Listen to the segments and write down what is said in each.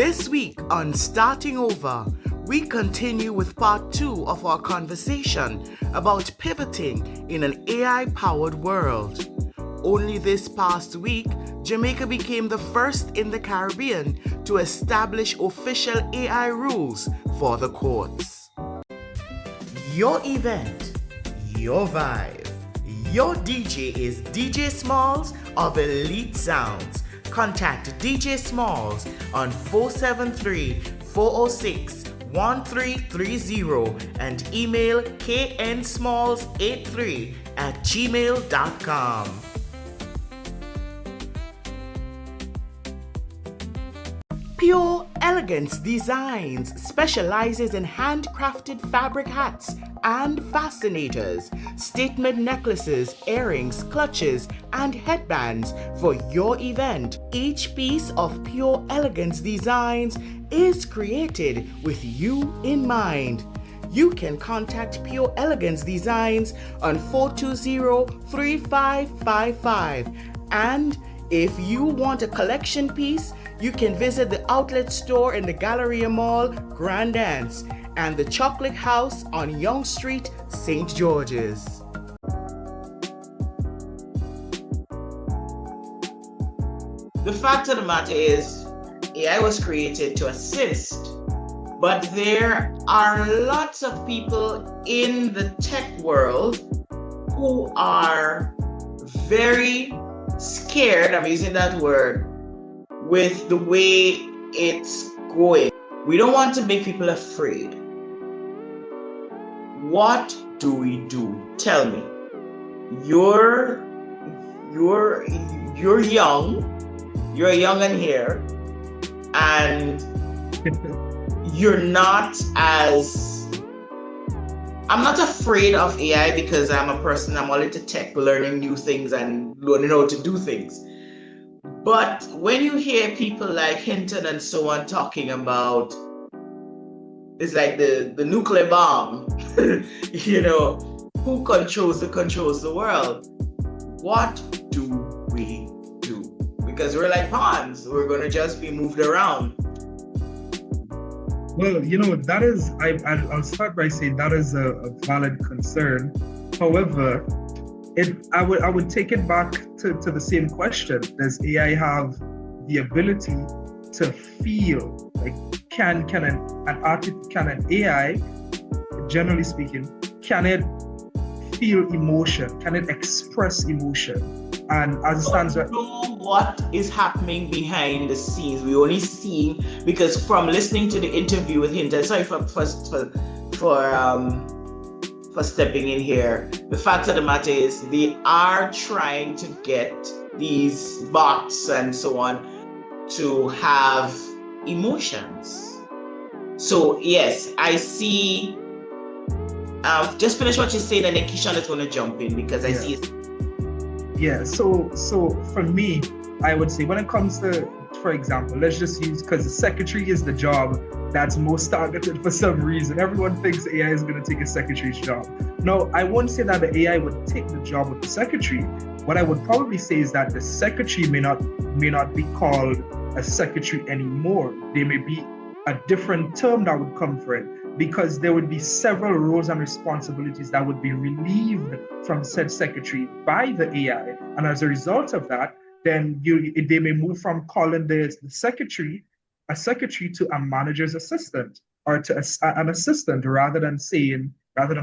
This week on Starting Over, we continue with part 2 of our conversation about pivoting in an AI-powered world. Only this past week, Jamaica became the first in the Caribbean to establish official AI rules for the courts. Your event, your vibe. Your DJ is DJ Smalls of Elite Sounds. Contact DJ Smalls on 473-406-1330 and email knsmalls83@gmail.com. Pure Elegance Designs specializes in handcrafted fabric hats and fascinators, statement necklaces, earrings, clutches, and headbands for your event. Each piece of Pure Elegance Designs is created with you in mind. You can contact Pure Elegance Designs on 420-3555. And if you want a collection piece, you can visit the outlet store in the Galleria Mall, Grand Anse, and the Chocolate House on Yonge Street, St. George's. The fact of the matter is, AI was created to assist, but there are lots of people in the tech world who are very scared, I'm using that word, with the way it's going. We don't want to make people afraid. What do we do? Tell me. You're young. You're young and here, and you're not as. I'm not afraid of AI because I'm a person. I'm all into tech, learning new things and learning how to do things. But when you hear people like Hinton and so on talking about, it's like the nuclear bomb, who controls the world? What do we do? Because we're like pawns, we're going to just be moved around. Well, that is, I'll start by saying that is a valid concern. However, I would take it back to the same question. Does AI have the ability to feel? Like, can an AI, generally speaking, can it feel emotion? Can it express emotion? And as it stands right, know what is happening behind the scenes. We only see, because from listening to the interview with him, sorry for stepping in here. The fact of the matter is they are trying to get these bots and so on to have emotions. So yes, I see. Just finish what you're saying, and then Keshawn is going to jump in because I see it. Yeah. So for me, I would say when it comes to, for example, let's just use, because the secretary is the job that's most targeted for some reason. Everyone thinks AI is going to take a secretary's job. No, I won't say that the AI would take the job of the secretary. What I would probably say is that the secretary may not be called a secretary anymore. There may be a different term that would come for it, because there would be several roles and responsibilities that would be relieved from said secretary by the AI. And as a result of that, then they may move from calling the secretary a secretary to a manager's assistant, or to an assistant, rather than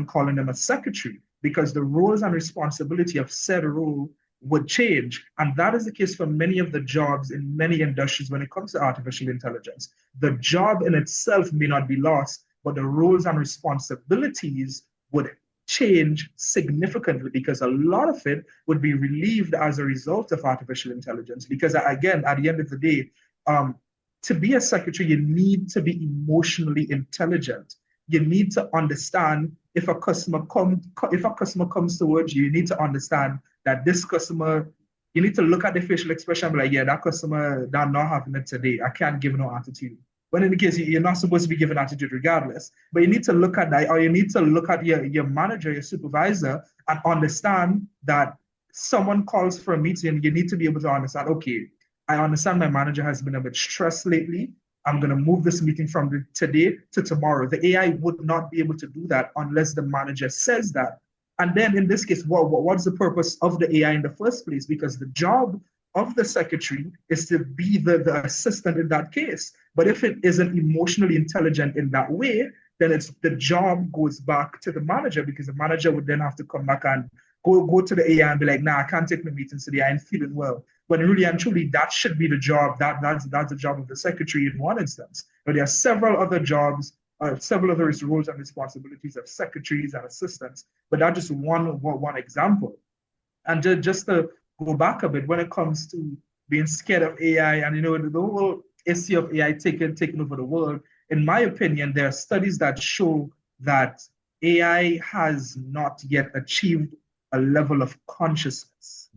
calling them a secretary, because the roles and responsibility of said role would change. And that is the case for many of the jobs in many industries when it comes to artificial intelligence. The job in itself may not be lost, but the roles and responsibilities would change significantly, because a lot of it would be relieved as a result of artificial intelligence. Because again, at the end of the day, to be a secretary, you need to be emotionally intelligent. You need to understand if a customer comes towards you, you need to understand that this customer, you need to look at the facial expression and be like, yeah, that customer, they're not having it today. I can't give no attitude. When in the case, you're not supposed to be given attitude regardless. But you need to look at that, or you need to look at your manager, your supervisor, and understand that someone calls for a meeting. You need to be able to understand, okay, I understand my manager has been a bit stressed lately. I'm going to move this meeting from today to tomorrow. The AI would not be able to do that unless the manager says that. And then in this case, what's the purpose of the AI in the first place? Because the job of the secretary is to be the assistant in that case. But if it isn't emotionally intelligent in that way, then the job goes back to the manager, because the manager would then have to come back and go to the AI and be like, nah, I can't take my meetings today. I ain't feeling well. But really and truly, that should be the job. That's the job of the secretary in one instance. But there are several other jobs, several other roles and responsibilities of secretaries and assistants. But that's just one example. And just to go back a bit, when it comes to being scared of AI and the whole issue of AI taking over the world, in my opinion, there are studies that show that AI has not yet achieved a level of consciousness.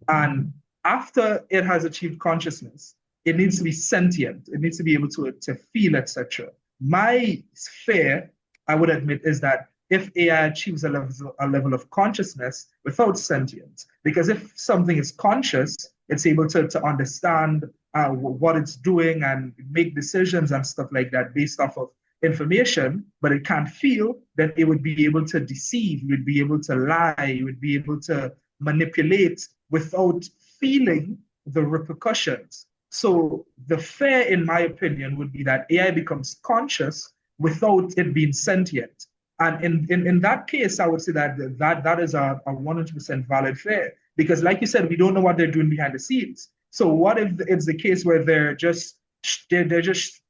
And after it has achieved consciousness, it needs to be sentient. It needs to be able to feel, etc. My fear, I would admit, is that if AI achieves a level of consciousness without sentience, because if something is conscious, it's able to understand what it's doing and make decisions and stuff like that based off of information, but it can't feel, then it would be able to deceive, you would be able to lie, you would be able to manipulate without feeling the repercussions. So the fear, in my opinion, would be that AI becomes conscious without it being sentient. And in that case, I would say that is a 100% valid fear, because like you said, we don't know what they're doing behind the scenes. So what if it's the case where they're just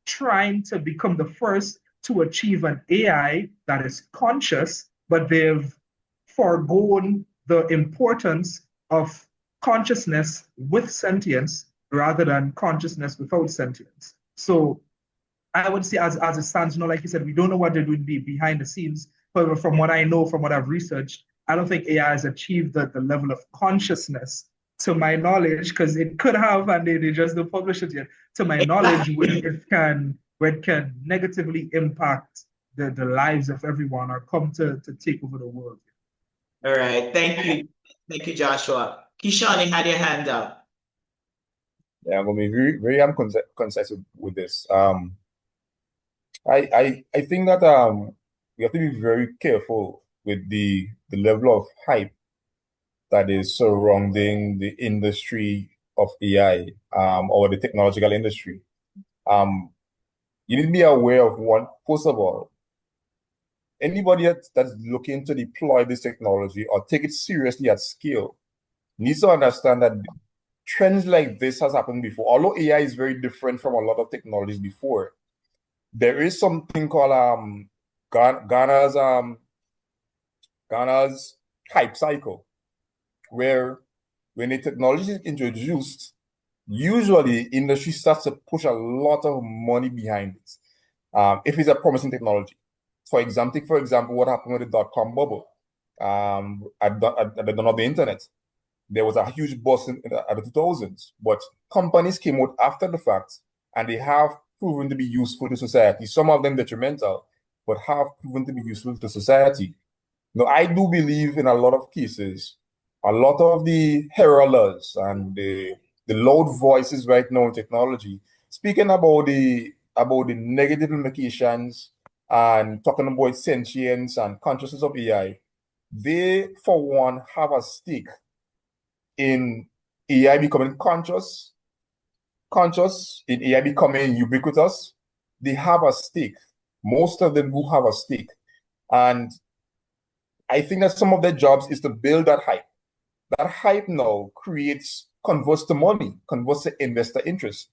trying to become the first to achieve an AI that is conscious, but they've foregone the importance of consciousness with sentience rather than consciousness without sentience. So I would say, as it stands, like you said, we don't know what they're doing behind the scenes. However, from what I know, from what I've researched, I don't think AI has achieved the level of consciousness, to my knowledge, because it could have, and they just don't publish it yet, to my knowledge, where it can negatively impact the lives of everyone or come to take over the world. All right. Thank you. Thank you, Joshua. Keshawn, you had your hand up. Yeah, I'm going to be very, very concise with this. I think that we have to be very careful with the level of hype that is surrounding the industry of AI or the technological industry. You need to be aware of one. First of all, anybody that's looking to deploy this technology or take it seriously at scale needs to understand that trends like this has happened before. Although AI is very different from a lot of technologies before, there is something called Ghana's hype cycle, where when a technology is introduced, usually industry starts to push a lot of money behind it. If it's a promising technology. For example, what happened with the dot-com bubble at the dawn of the internet. There was a huge bust at the 2000s, but companies came out after the fact, and they have proven to be useful to society. Some of them detrimental, but have proven to be useful to society. Now, I do believe in a lot of cases, a lot of the heralders and the loud voices right now in technology, speaking about the negative implications and talking about sentience and consciousness of AI, they, for one, have a stake in AI becoming conscious, in AI becoming ubiquitous. They have a stake. Most of them do have a stake. And I think that some of their jobs is to build that hype. That hype now converts to money, converts to investor interest.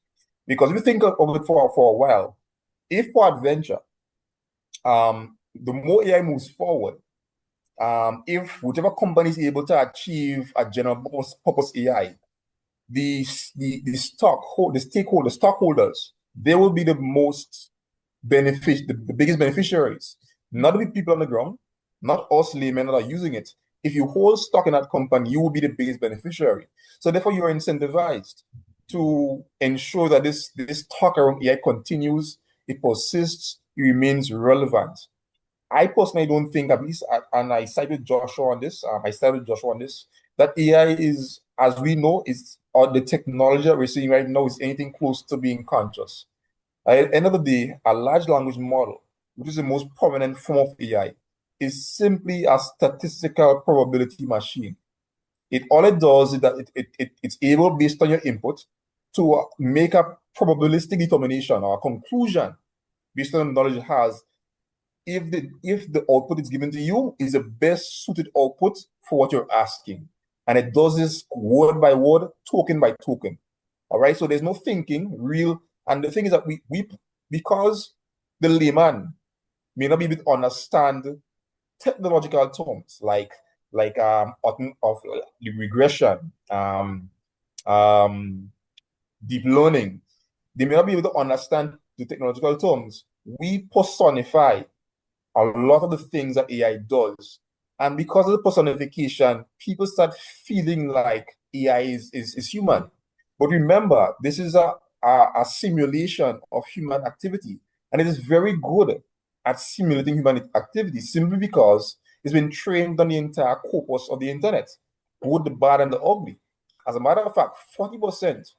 Because if you think of it for a while, if for adventure, the more AI moves forward, if whichever company is able to achieve a general purpose AI, the stockholders, they will be the biggest beneficiaries. Not the people on the ground, not us laymen that are using it. If you hold stock in that company, you will be the biggest beneficiary. So therefore, you are incentivized to ensure that this talk around AI continues, it persists, it remains relevant. I personally don't think, at least, and I cited Joshua on this, that AI is, as we know, or the technology that we're seeing right now is anything close to being conscious. At the end of the day, a large language model, which is the most prominent form of AI, is simply a statistical probability machine. All it does is that it's able, based on your input, to make a probabilistic determination or a conclusion based on the knowledge it has if the output is given to you is the best suited output for what you're asking. And it does this word by word, token by token. All right. So there's no thinking real. And the thing is that we because the layman may not be able to understand technological terms like of the regression, deep learning, they may not be able to understand the technological terms. We personify a lot of the things that AI does. And because of the personification, people start feeling like AI is human. But remember, this is a simulation of human activity. And it is very good at simulating human activity simply because it's been trained on the entire corpus of the internet, both the bad and the ugly. As a matter of fact, 40%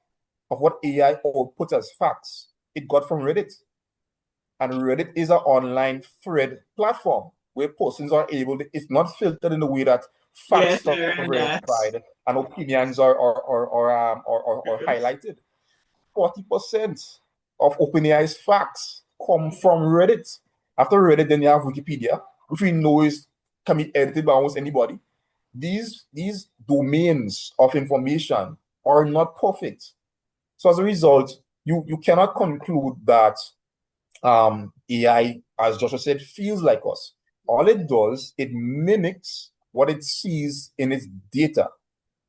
of what AI outputs as facts, it got from Reddit. And Reddit is an online thread platform where persons are able to, it's not filtered in the way that facts Yes, I are read that. verified and opinions are highlighted. 40% of OpenAI's facts come from Reddit. After Reddit, then you have Wikipedia, which we know can be edited by almost anybody. These domains of information are not perfect. So as a result, you cannot conclude that AI, as Joshua said, feels like us. All it does, it mimics what it sees in its data.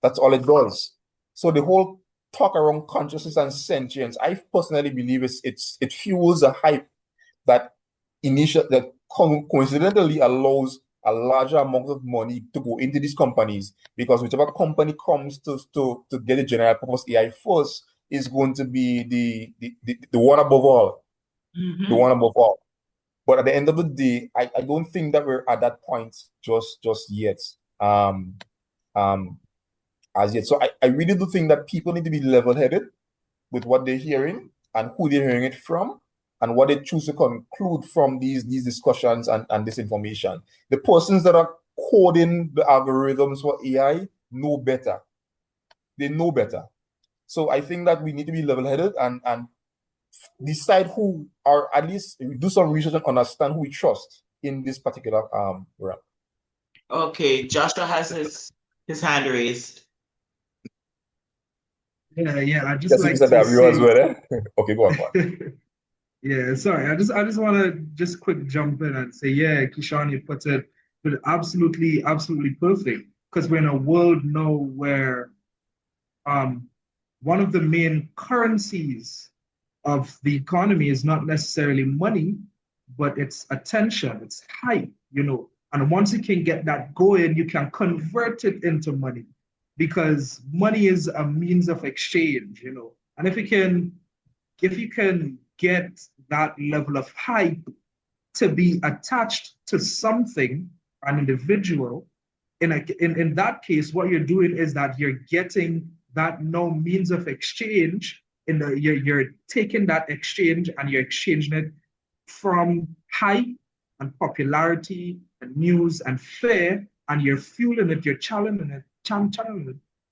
That's all it does. So the whole talk around consciousness and sentience, I personally believe it fuels a hype that coincidentally allows a larger amount of money to go into these companies, because whichever company comes to get a general purpose AI first is going to be the one above all. The one above all. But at the end of the day, I don't think that we're at that point just yet. As yet. So I really do think that people need to be level-headed with what they're hearing and who they're hearing it from and what they choose to conclude from these discussions and this information. The persons that are coding the algorithms for AI know better. They know better. So I think that we need to be level-headed and decide who, or at least do some research and understand who we trust in this particular realm. Okay, Joshua has his hand raised. Yeah. I just Yes, like Mr. to Dabreo as say, well, eh? Okay, go on. yeah, sorry. I just want to just quick jump in and say, yeah, Keshawn, you put it, but absolutely perfect. Because we're in a world now where one of the main currencies of the economy is not necessarily money, but it's attention, it's hype, you know. And once you can get that going, you can convert it into money, because money is a means of exchange, you know. And if you can get that level of hype to be attached to something, an individual, in that case, what you're doing is that you're getting that no means of exchange. You're taking that exchange and you're exchanging it from hype and popularity and news and fear, and you're fueling it, you're channeling it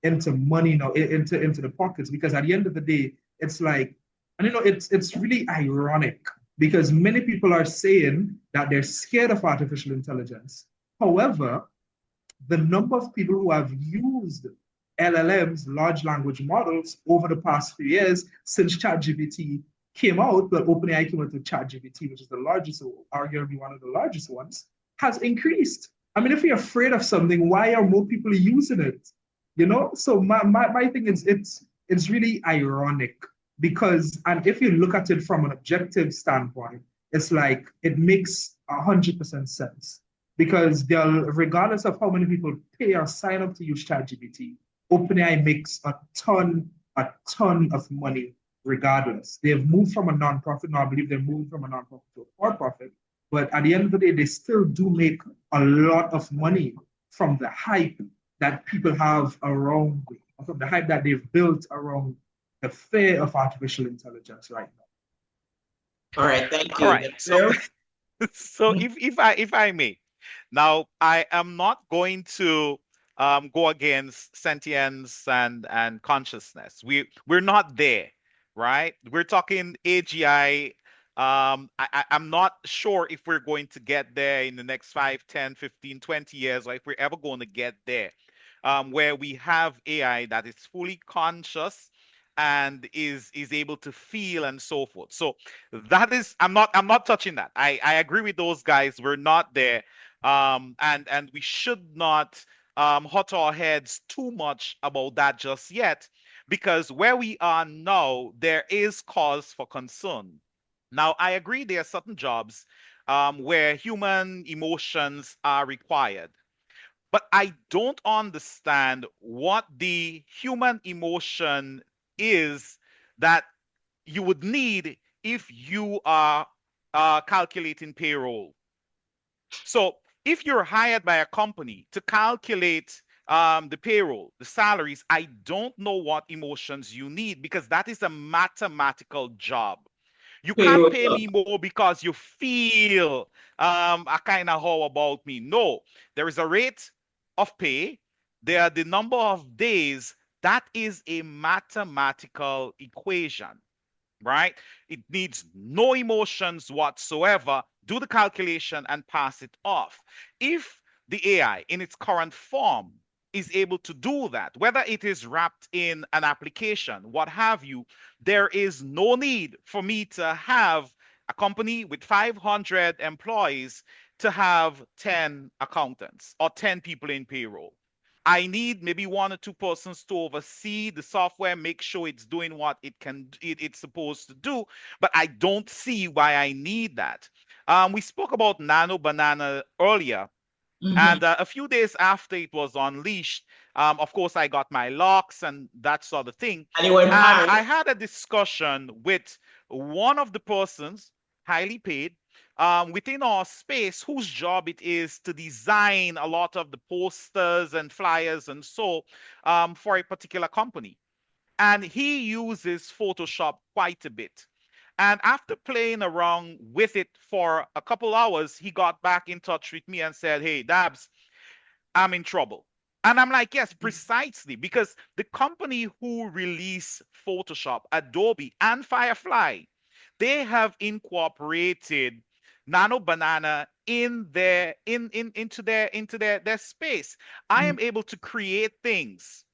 into money now, into the pockets. Because at the end of the day, it's like, and you know, it's really ironic, because many people are saying that they're scared of artificial intelligence. However, the number of people who have used LLMs, large language models, over the past few years since ChatGPT came out, well, OpenAI came out with ChatGPT, which is the largest, arguably one of the largest ones, has increased. I mean, if you're afraid of something, why are more people using it? You know, so my thing is it's really ironic, because, and if you look at it from an objective standpoint, it's like it makes 100% sense, because regardless of how many people pay or sign up to use ChatGPT, OpenAI makes a ton of money regardless. They've moved from a nonprofit. Now I believe they're moving from a nonprofit to a for-profit. But at the end of the day, they still do make a lot of money from the hype that people have around, from the hype that they've built around the fear of artificial intelligence right now. All right, thank All you. right. So Dabreo? so if I may, now I am not going to go against sentience and consciousness. We're not there, right? We're talking AGI. I'm not sure if we're going to get there in the next 5, 10, 15, 20 years, or if we're ever going to get there, where we have AI that is fully conscious and is able to feel and so forth. So that is, I'm not touching that. I agree with those guys. We're not there. And we should not hurt our heads too much about that just yet, because where we are now, there is cause for concern. Now, I agree there are certain jobs where human emotions are required, but I don't understand what the human emotion is that you would need if you are calculating payroll. So if you're hired by a company to calculate the payroll, the salaries, I don't know what emotions you need, because that is a mathematical job. You can't Payroll pay club. me more because you feel a kind of how about me. No, there is a rate of pay. There are the number of days. That is a mathematical equation, right? It needs no emotions whatsoever. Do the calculation and pass it off. If the AI in its current form is able to do that, whether it is wrapped in an application, what have you, there is no need for me to have a company with 500 employees to have 10 accountants or 10 people in payroll. I need maybe one or two persons to oversee the software, make sure it's doing what it's supposed to do. But I don't see why I need that. We spoke about Nano Banana earlier, Mhm. and a few days after it was unleashed, of course, I got my locks and that sort of thing. And it went And high. I had a discussion with one of the persons, highly paid, within our space, whose job it is to design a lot of the posters and flyers and so for a particular company. And he uses Photoshop quite a bit. And after playing around with it for a couple hours, he got back in touch with me and said, "Hey, Dabs, I'm in trouble." And I'm like, yes, precisely, because the company who released Photoshop, Adobe, and Firefly, they have incorporated Nano Banana in their into their space. I am able to create things,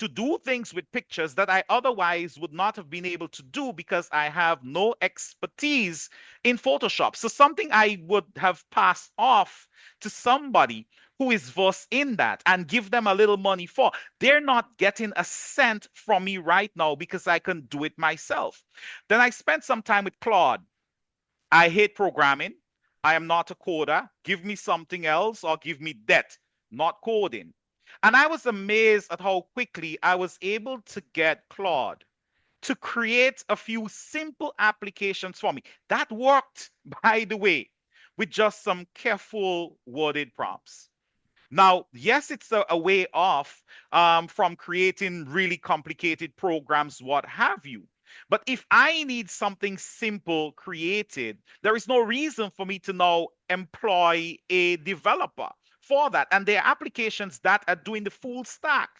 to do things with pictures that I otherwise would not have been able to do because I have no expertise in Photoshop. So something I would have passed off to somebody who is versed in that and give them a little money for. They're not getting a cent from me right now because I can do it myself. Then I spent some time with Claude. I hate programming. I am not a coder. Give me something else or give me debt, not coding. And I was amazed at how quickly I was able to get Claude to create a few simple applications for me. That worked, by the way, with just some careful worded prompts. Now, yes, it's a way off from creating really complicated programs, what have you. But if I need something simple created, there is no reason for me to now employ a developer for that. And there are applications that are doing the full stack.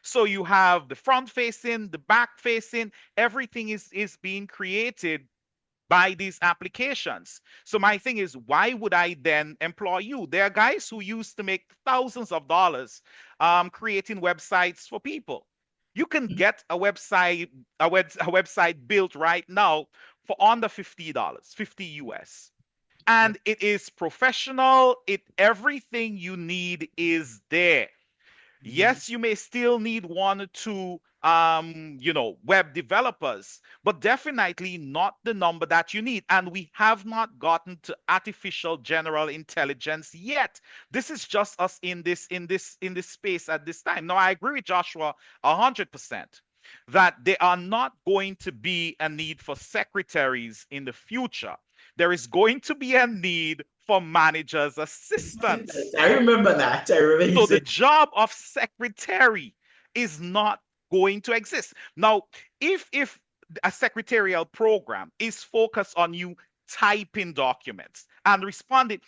So you have the front facing, the back facing, everything is being created by these applications. So my thing is, why would I then employ you? There are guys who used to make thousands of dollars creating websites for people. You can get a website built right now for under $50, 50 US. And it is professional. It everything you need is there. Yes, you may still need one or two web developers, but definitely not the number that you need. And we have not gotten to artificial general intelligence yet. This is just us in this space at this time. Now, I agree with Joshua 100% that there are not going to be a need for secretaries in the future. There is going to be a need for managers' assistants. I remember that. I remember you So the said. job of secretary is not going to exist. Now, if a secretarial program is focused on you typing documents and responding.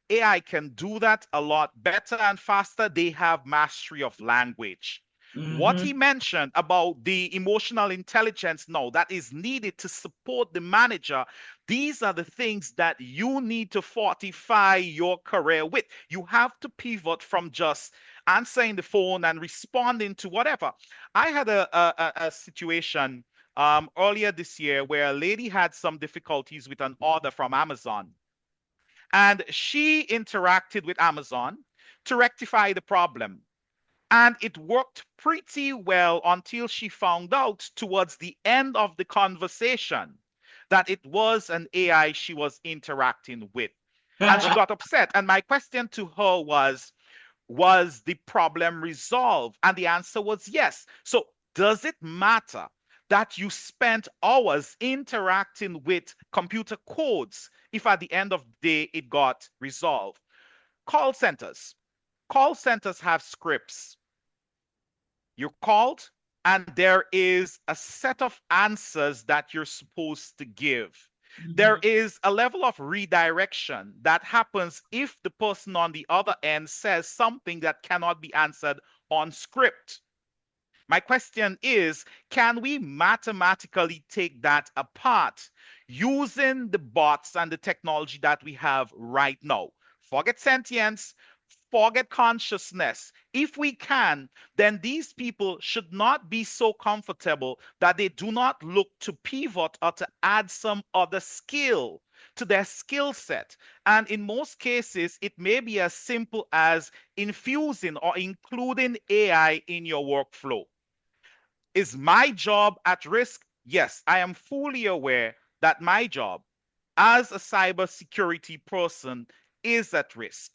AI can do that a lot better and faster. They have mastery of language. What he Mm-hmm. mentioned about the emotional intelligence now that is needed to support the manager, these are the things that you need to fortify your career with. You have to pivot from just answering the phone and responding to whatever. I had a situation earlier this year where a lady had some difficulties with an order from Amazon, and she interacted with Amazon to rectify the problem. And it worked pretty well until she found out towards the end of the conversation that it was an AI she was interacting with. And she got upset. And my question to her was the problem resolved? And the answer was yes. So, does it matter that you spent hours interacting with computer codes if at the end of the day it got resolved? Call centers. Call centers have scripts. You're called, and there is a set of answers that you're supposed to give. There Mhm. is a level of redirection that happens if the person on the other end says something that cannot be answered on script. My question is, can we mathematically take that apart using the bots and the technology that we have right now? Forget sentience, forget consciousness. If we can, then these people should not be so comfortable that they do not look to pivot or to add some other skill to their skill set. And in most cases, it may be as simple as infusing or including AI in your workflow. Is my job at risk? Yes, I am fully aware that my job as a cybersecurity person is at risk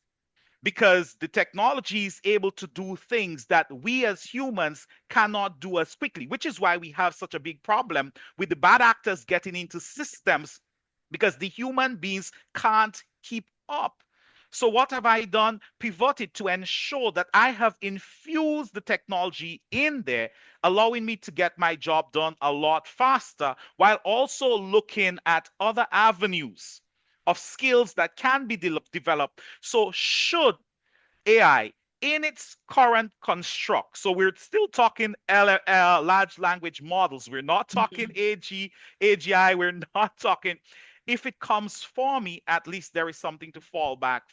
because the technology is able to do things that we as humans cannot do as quickly, which is why we have such a big problem with the bad actors getting into systems because the human beings can't keep up. So, what have I done? Pivoted to ensure that I have infused the technology in there, allowing me to get my job done a lot faster while also looking at other avenues of skills that can be developed. So, should AI in its current construct. So we're still talking large language models. We're not talking AGI. We're not talking. If it comes for me, at least there is something to fall back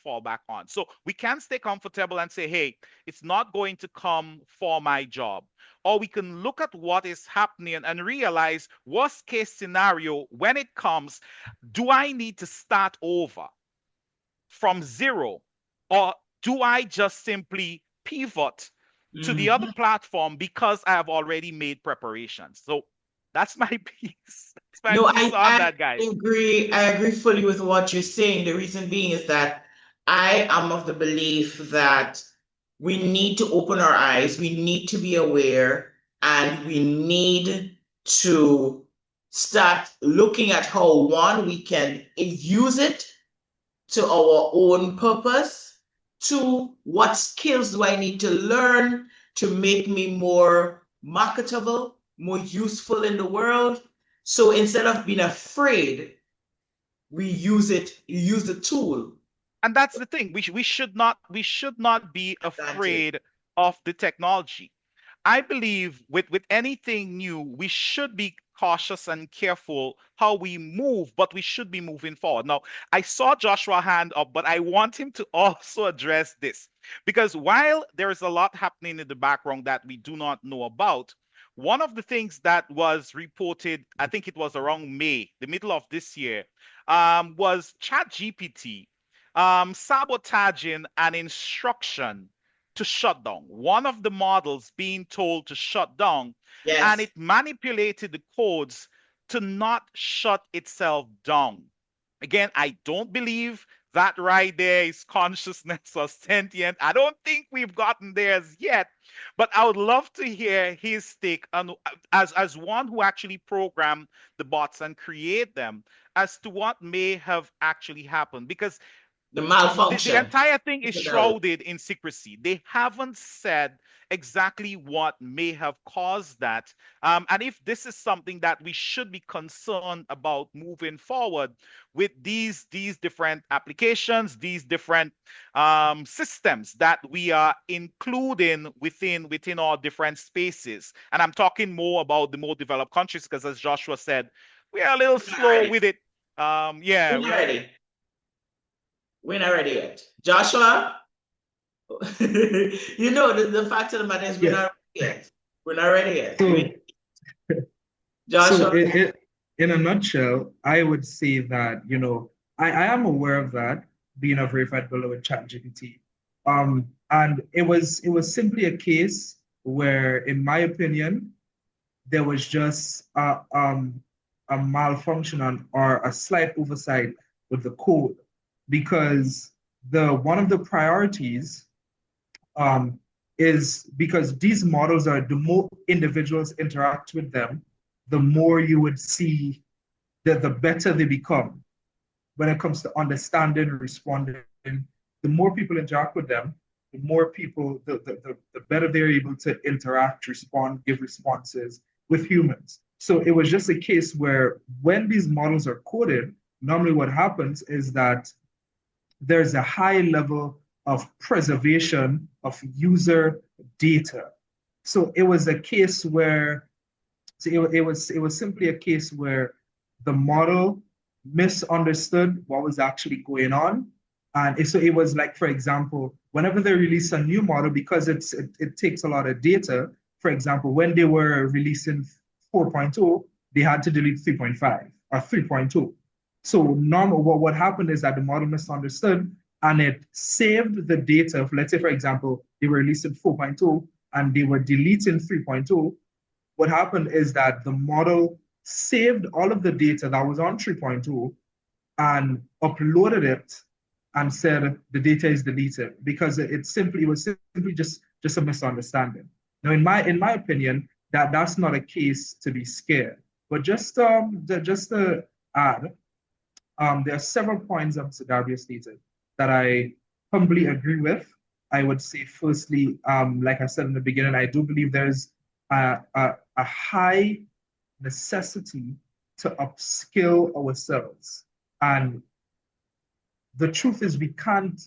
on. So we can stay comfortable and say, hey, it's not going to come for my job. Or we can look at what is happening and realize worst case scenario when it comes, do I need to start over from zero? Or do I just simply pivot to the other Mhm. platform because I have already made preparations? So that's my piece. That's my No, piece on I that, guys. agree. I agree fully with what you're saying. The reason being is that I am of the belief that we need to open our eyes, we need to be aware, and we need to start looking at how one, we can use it to our own purpose. Two, what skills do I need to learn to make me more marketable, more useful in the world? So instead of being afraid, we use the tool. And that's the thing. We should not be Advantage. afraid of the technology. I believe with anything new, we should be cautious and careful how we move, but we should be moving forward. Now, I saw Joshua hand up, but I want him to also address this because while there is a lot happening in the background that we do not know about, one of the things that was reported, I think it was around May, the middle of this year, was ChatGPT sabotaging an instruction to shut down. One of the models being told to shut down, and Yes. it manipulated the codes to not shut itself down. Again, I don't believe that right there is consciousness or sentient. I don't think we've gotten there as yet, but I would love to hear his take on as one who actually programmed the bots and create them as to what may have actually happened because The The malfunction. entire thing is shrouded in secrecy. They haven't said exactly what may have caused that. And if this is something that we should be concerned about moving forward with these different applications, these different systems that we are including within our different spaces. And I'm talking more about the more developed countries because, as Joshua said, we are a little slow with it. Yeah, We're not ready. We're not ready yet. Joshua, you know, the fact of the matter is we're not ready yet. We're not ready yet. So Joshua? in a nutshell, I would say that, you know, I am aware of that, being a verified builder with ChatGPT. And it was simply a case where, in my opinion, there was just a malfunction or a slight oversight with the code, because the one of the priorities um, is because these models are, the more individuals interact with them, the more you would see that the better they become when it comes to understanding and responding. The more people interact with them, the more people, the better they're able to interact, respond, give responses with humans. So it was just a case where when these models are coded, normally what happens is that there's a high level of preservation of user data. So it was a case where, so it was simply a case where the model misunderstood what was actually going on. And so it was like, for example, whenever they release a new model, because it takes a lot of data, for example, when they were releasing 4.0, they had to delete 3.5 or 3.2. So normal, what happened is that the model misunderstood and it saved the data. Let's say, for example, they were releasing 4.2 and they were deleting 3.2. What happened is that the model saved all of the data that was on 3.2 and uploaded it and said the data is deleted because it was simply just a misunderstanding. Now, in my opinion, that's not a case to be scared. But just to add, there are several points of Mr. Dabreo stated that I humbly agree with. I would say, firstly, like I said in the beginning, I do believe there's a high necessity to upskill ourselves. And the truth is, we can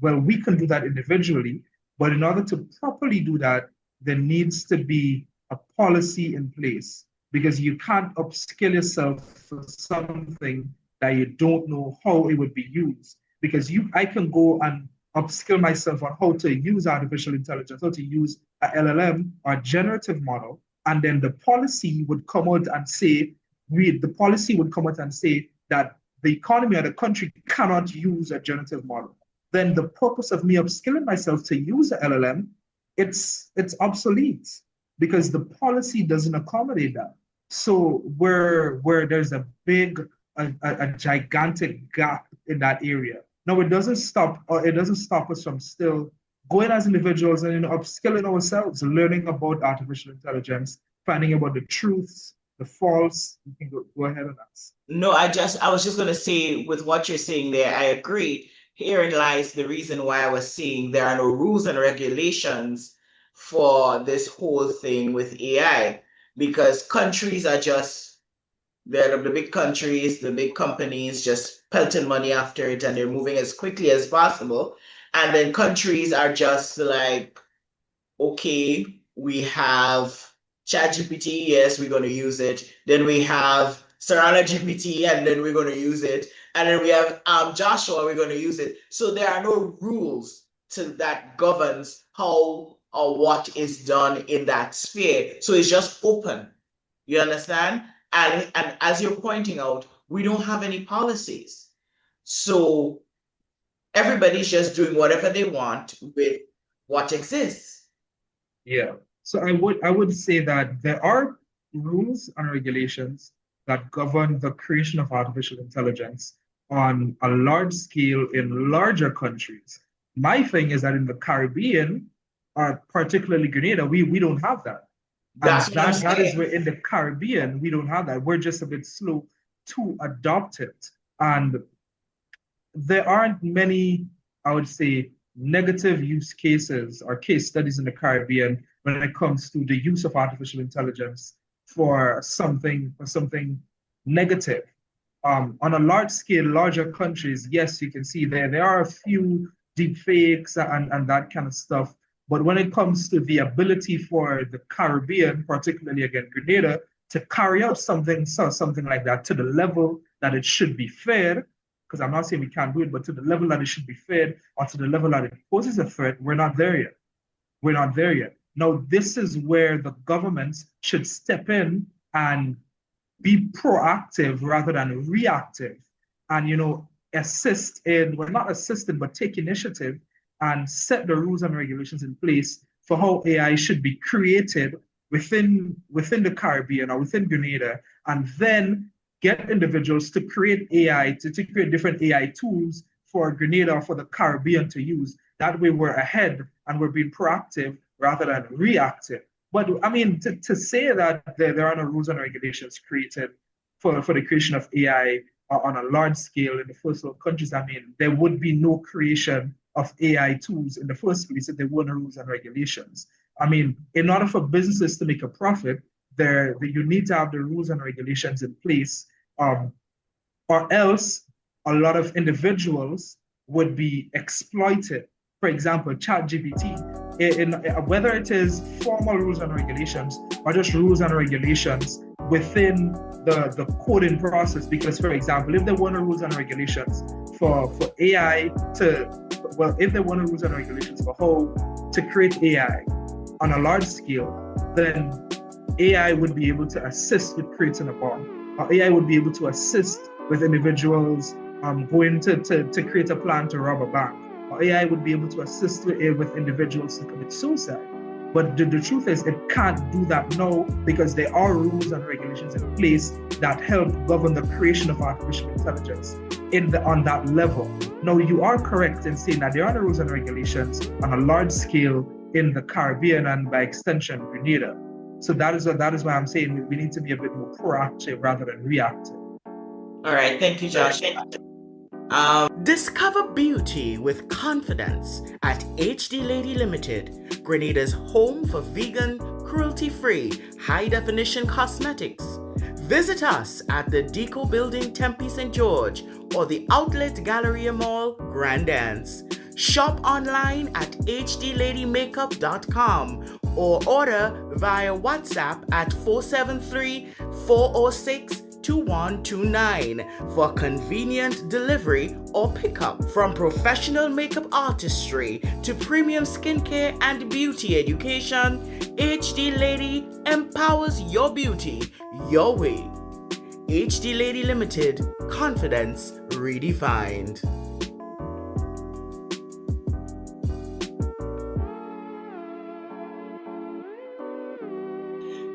do that individually, but in order to properly do that, there needs to be a policy in place, because you can't upskill yourself for something that you don't know how it would be used. Because I can go and upskill myself on how to use artificial intelligence, how to use a LLM or a generative model, and then the policy would come out and say, that the economy or the country cannot use a generative model. Then the purpose of me upskilling myself to use a LLM, it's obsolete, because the policy doesn't accommodate that. So where there's a gigantic gap in that area. Now it doesn't stop us from still going as individuals and upskilling ourselves, learning about artificial intelligence, finding about the truths, the false. You can go ahead and ask. No, I was just going to say, with what you're saying there, I agree. Herein lies the reason why I was saying there are no rules and regulations for this whole thing with AI, because countries are they're the big countries, the big companies just pelting money after it, and they're moving as quickly as possible. And then countries are just like, okay, we have ChatGPT, yes, we're going to use it. Then we have Sarana GPT, and then we're going to use it. And then we have Joshua, we're going to use it. So there are no rules that governs how or what is done in that sphere. So it's just open. You understand? And as you're pointing out, we don't have any policies. So everybody's just doing whatever they want with what exists. Yeah. So I would say that there are rules and regulations that govern the creation of artificial intelligence on a large scale in larger countries. My thing is that in the Caribbean, particularly Grenada, we don't have that. That's that is where in the Caribbean we don't have that. We're just a bit slow to adopt it. And there aren't many, I would say, negative use cases or case studies in the Caribbean when it comes to the use of artificial intelligence for something negative. On a large scale, larger countries, yes, you can see there are a few deep fakes and that kind of stuff. But when it comes to the ability for the Caribbean, particularly again Grenada, to carry out something like that to the level that it should be fed, because I'm not saying we can't do it, but to the level that it should be fed or to the level that it poses a threat, we're not there yet. We're not there yet. Now, this is where the government should step in and be proactive rather than reactive, and assist in, well, not assist in, but take initiative and set the rules and regulations in place for how AI should be created within the Caribbean or within Grenada, and then get individuals to create AI, to create different AI tools for Grenada or for the Caribbean to use. That way we're ahead and we're being proactive rather than reactive. But I mean, to say that there are no rules and regulations created for the creation of AI on a large scale in the first world countries, I mean, there would be no creation of AI tools in the first place if there were no rules and regulations. I mean, in order for businesses to make a profit, you need to have the rules and regulations in place, or else a lot of individuals would be exploited. For example, ChatGPT, whether it is formal rules and regulations or just rules and regulations within the coding process. Because, for example, if there were no rules and regulations for AI if there were no rules and regulations for how to create AI on a large scale, then AI would be able to assist with creating a bomb. Or AI would be able to assist with individuals going to create a plan to rob a bank. Or AI would be able to assist with individuals to commit suicide. But the truth is, it can't do that now because there are rules and regulations in place that help govern the creation of artificial intelligence on that level. Now, you are correct in saying that there are no rules and regulations on a large scale in the Caribbean and by extension, Grenada. So that is why I'm saying we need to be a bit more proactive rather than reactive. All right, thank you, Josh. Discover beauty with confidence at HD Lady Limited, Grenada's home for vegan, cruelty-free, high-definition cosmetics. Visit us at the Deco Building, Tempe St. George, or the Outlet Galleria Mall, Grand Anse. Shop online at hdladymakeup.com or order via WhatsApp at 473-406-2129 for convenient delivery or pickup. From professional makeup artistry to premium skincare and beauty education, HD Lady empowers your beauty your way. HD Lady Limited, confidence redefined.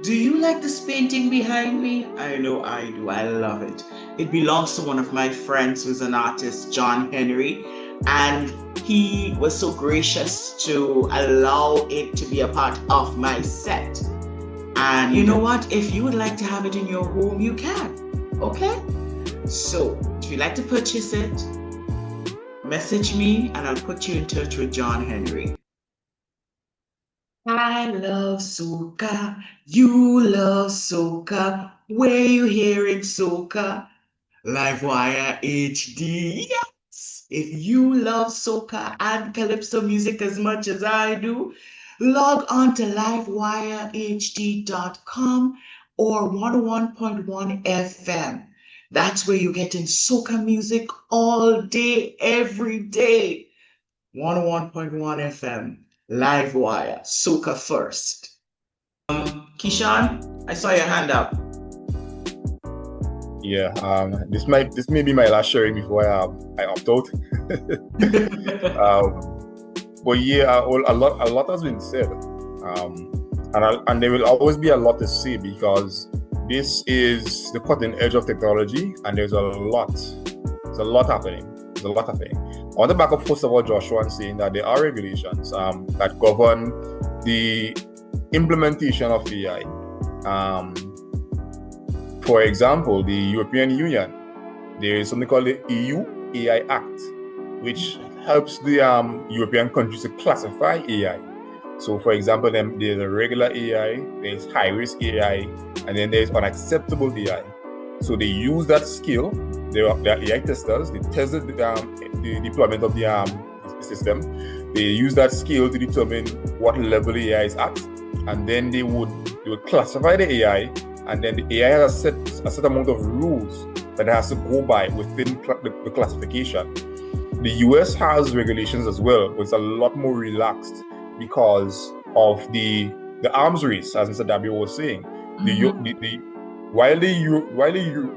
Do you like this painting behind me? I know I do. I love it. It belongs to one of my friends who's an artist, John Henry, and he was so gracious to allow it to be a part of my set. And you know what? If you would like to have it in your home, you can. Okay? So, if you'd like to purchase it, message me and I'll put you in touch with John Henry. I love soca, you love soca, where you hearing soca? Livewire HD, yes! If you love soca and calypso music as much as I do, log on to livewirehd.com or 101.1 FM. That's where you're getting soca music all day, every day. 101.1 FM. Livewire, soca first. Keshawn, I saw your hand up. Yeah, this may be my last sharing before I opt out. But yeah, a lot has been said, and there will always be a lot to say because this is the cutting edge of technology, and there's a lot happening. There's a lot happening. I want to back up first of all, Joshua, and saying that there are regulations that govern the implementation of AI. For example, the European Union, there is something called the EU AI Act, which helps the European countries to classify AI. So, for example, there's a regular AI, there's high-risk AI, and then there's unacceptable AI. So they use that skill. They're AI testers. They test the deployment of the system. They use that skill to determine what level the AI is at, and then they would classify the AI, and then the AI has a set amount of rules that it has to go by within the classification. The US has regulations as well, but it's a lot more relaxed because of the arms race, as Mr. Dabreo was saying. While the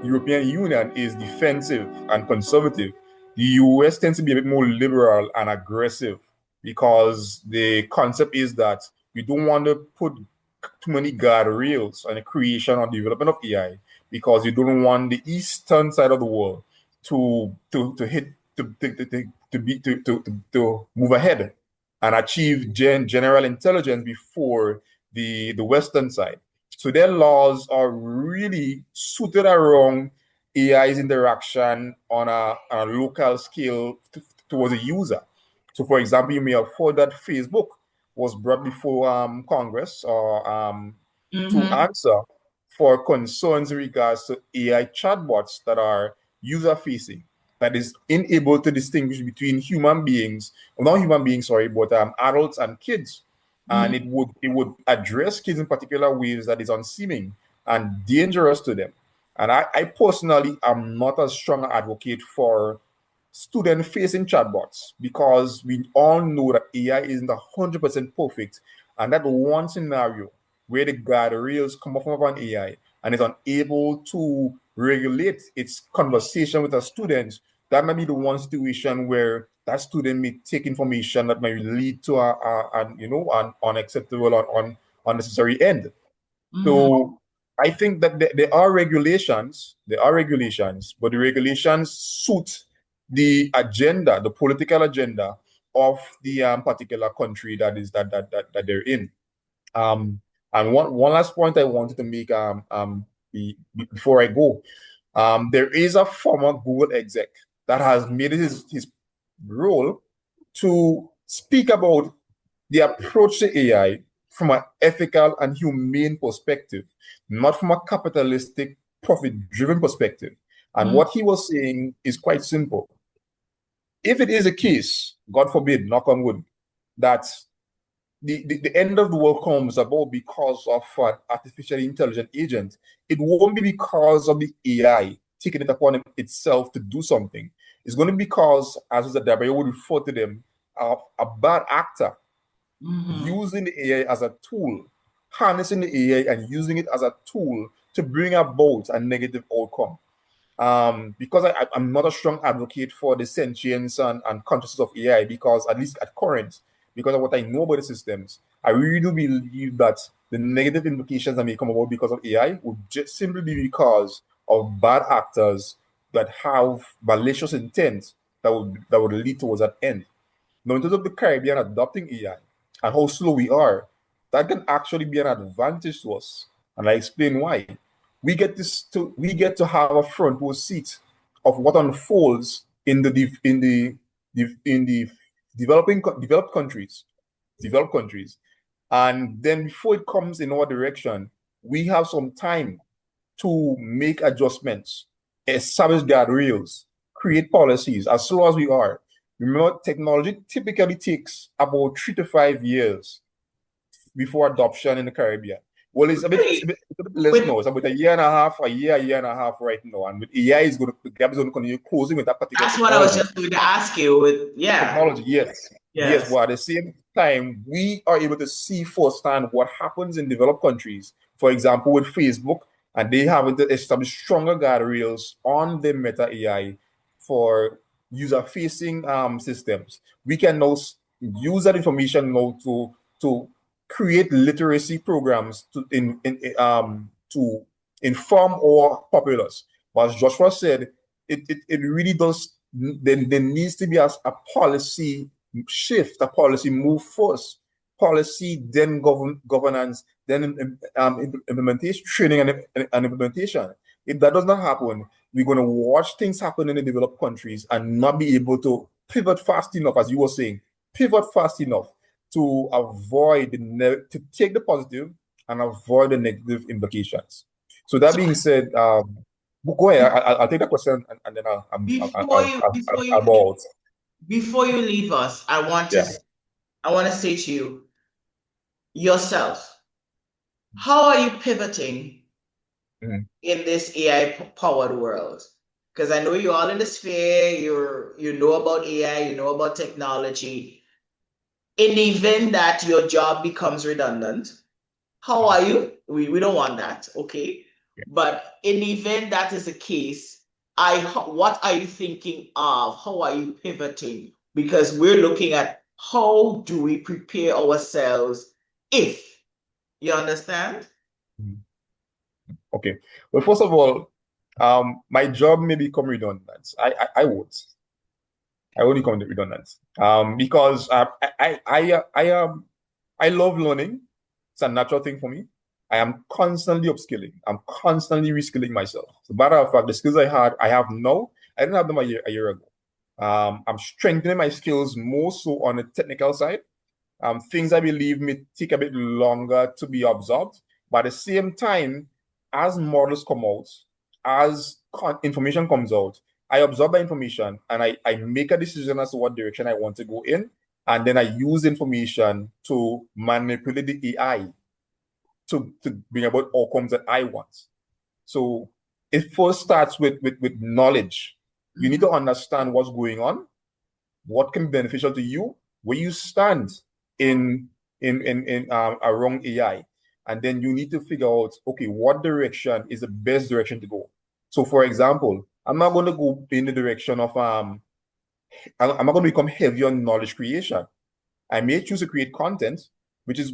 European Union is defensive and conservative, the US tends to be a bit more liberal and aggressive, because the concept is that you don't want to put too many guardrails on the creation or development of AI, because you don't want the eastern side of the world to move ahead and achieve general intelligence before the western side. So their laws are really suited around AI's interaction on a local scale towards a user. So, for example, you may have heard that Facebook was brought before Congress to answer for concerns in regards to AI chatbots that are user-facing, that is unable to distinguish between human beings, well, not human beings, sorry, but adults and kids. And it would address kids in particular ways that is unseeming and dangerous to them. And I personally am not a strong advocate for student-facing chatbots, because we all know that AI isn't 100% perfect, and that one scenario where the guardrails come off of an AI and is unable to regulate its conversation with a student, that might be the one situation where that student may take information that might lead to an unacceptable or unnecessary end. So I think that there are regulations, but the regulations suit the agenda, the political agenda of the particular country that they're in. And one last point I wanted to make before I go, there is a former Google exec that has made it his role to speak about the approach to AI from an ethical and humane perspective, not from a capitalistic, profit-driven perspective. And what he was saying is quite simple. If it is a case, God forbid, knock on wood, that the end of the world comes about because of an artificially intelligent agent, it won't be because of the AI taking it upon itself to do something. It's going to be because, as Mr. Dabreo would refer to them, of a bad actor using the AI as a tool, harnessing the AI and using it as a tool to bring about a negative outcome. Because I'm not a strong advocate for the sentience and consciousness of AI, because at least at current, because of what I know about the systems, I really do believe that the negative implications that may come about because of AI would just simply be because of bad actors that have malicious intent that would lead towards that end. Now, in terms of the Caribbean adopting AI and how slow we are, that can actually be an advantage to us. And I explain why. We get to have a front row seat of what unfolds in the developed countries, and then before it comes in our direction, we have some time to make adjustments, establish guardrails, create policies. As slow as we are, remember, technology typically takes about 3 to 5 years before adoption in the Caribbean. Well, it's a bit less now. It's about a year and a half right now. And with AI, the gap is going to continue closing with that particular That's what I was just going to ask you. Technology, yes. But at the same time, we are able to see firsthand what happens in developed countries. For example, with Facebook, and they have to establish stronger guardrails on the Meta AI for user-facing systems. We can now use that information now to create literacy programs to inform our populace. But as Joshua said, it really does. Then there needs to be a policy shift, a policy move first. Policy, then governance, then implementation, training and implementation. If that does not happen, we're going to watch things happen in the developed countries and not be able to pivot fast enough, as you were saying, pivot fast enough to avoid to take the positive and avoid the negative implications. So that So being said, go ahead. I'll take that question and then before you I'll bow out. before you leave us, Yeah. I want to say to you yourself, how are you pivoting Mhm. in this AI powered world? Because I know you're all in the sphere, you know about AI, you know about technology. In the event that your job becomes redundant, how are you? We don't want that, okay? But in the event that is the case, what are you thinking of? How are you pivoting? Because we're looking at how do we prepare ourselves if you understand? Mhm. Okay. Well, first of all, my job may become redundant. I won't. I only come redundant. Because I love learning. It's a natural thing for me. I am constantly upskilling. I'm constantly reskilling myself. As a matter of fact, the skills I have now, I didn't have them a year ago. I'm strengthening my skills more so on the technical side. Things I believe may take a bit longer to be absorbed. But at the same time, as models come out, as information comes out, I absorb the information and I make a decision as to what direction I want to go in. And then I use information to manipulate the AI to bring about outcomes that I want. So it first starts with knowledge. You need to understand what's going on, what can be beneficial to you, where you stand in around AI, and then you need to figure out, okay, what direction is the best direction to go. So, for example, I'm not going to go in the direction of I'm not going to become heavy on knowledge creation. I may choose to create content, which is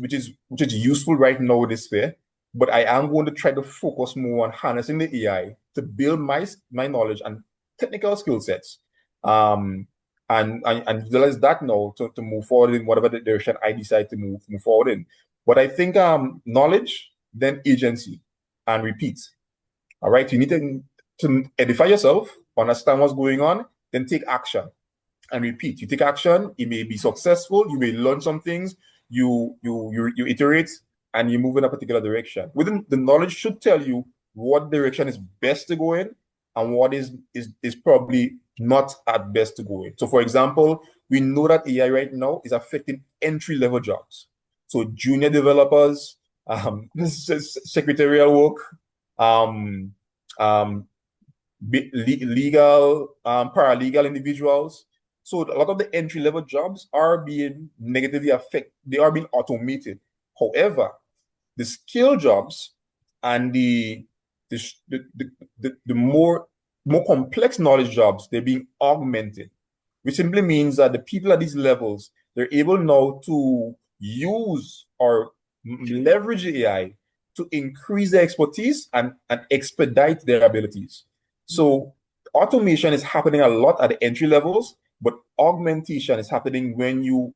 useful right now in this sphere, but I am going to try to focus more on harnessing the AI to build my knowledge and technical skill sets, and utilize that now to move forward in whatever the direction I decide to move forward in. But I think knowledge, then agency, and repeat. All right, you need to edify yourself, understand what's going on, then take action and repeat. You take action, it may be successful, you may learn some things, you iterate, and you move in a particular direction. Within the knowledge should tell you what direction is best to go in and what is probably not at best to go in. So for example, we know that AI right now is affecting entry-level jobs. So junior developers, secretarial work, um, um, legal, paralegal individuals. So a lot of the entry level jobs are being negatively affected. They are being automated. However, the skill jobs and the more complex knowledge jobs, they're being augmented, which simply means that the people at these levels, they're able now to use or leverage AI to increase their expertise and expedite their abilities. So automation is happening a lot at the entry levels, but augmentation is happening when you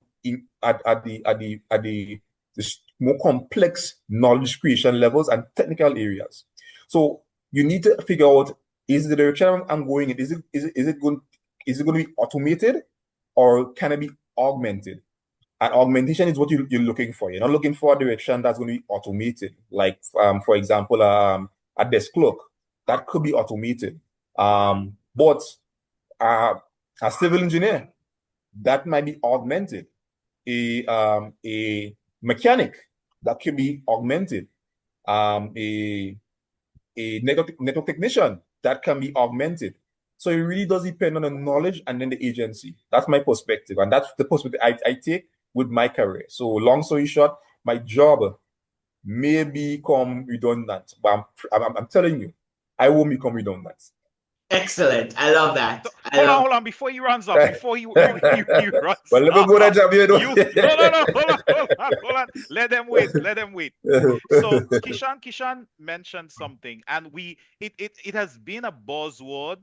at the more complex knowledge creation levels and technical areas. So you need to figure out, is the direction I'm going in, is it going to be automated or can it be augmented? And augmentation is what you're looking for. You're not looking for a direction that's going to be automated. Like, for example, a desk clerk, that could be automated. But a civil engineer, that might be augmented. A mechanic, that could be augmented. A network technician, that can be augmented. So it really does depend on the knowledge and then the agency. That's my perspective. And that's the perspective I take with my career. So long story short, my job may become redundant, but I'm telling you, I won't become redundant. Excellent. I love that. So, I love hold on. Before he runs off, before you runs Well, let me go that off, job, you know. you no. Hold on. Let them wait. Let them wait. So Keshawn mentioned something, and it has been a buzzword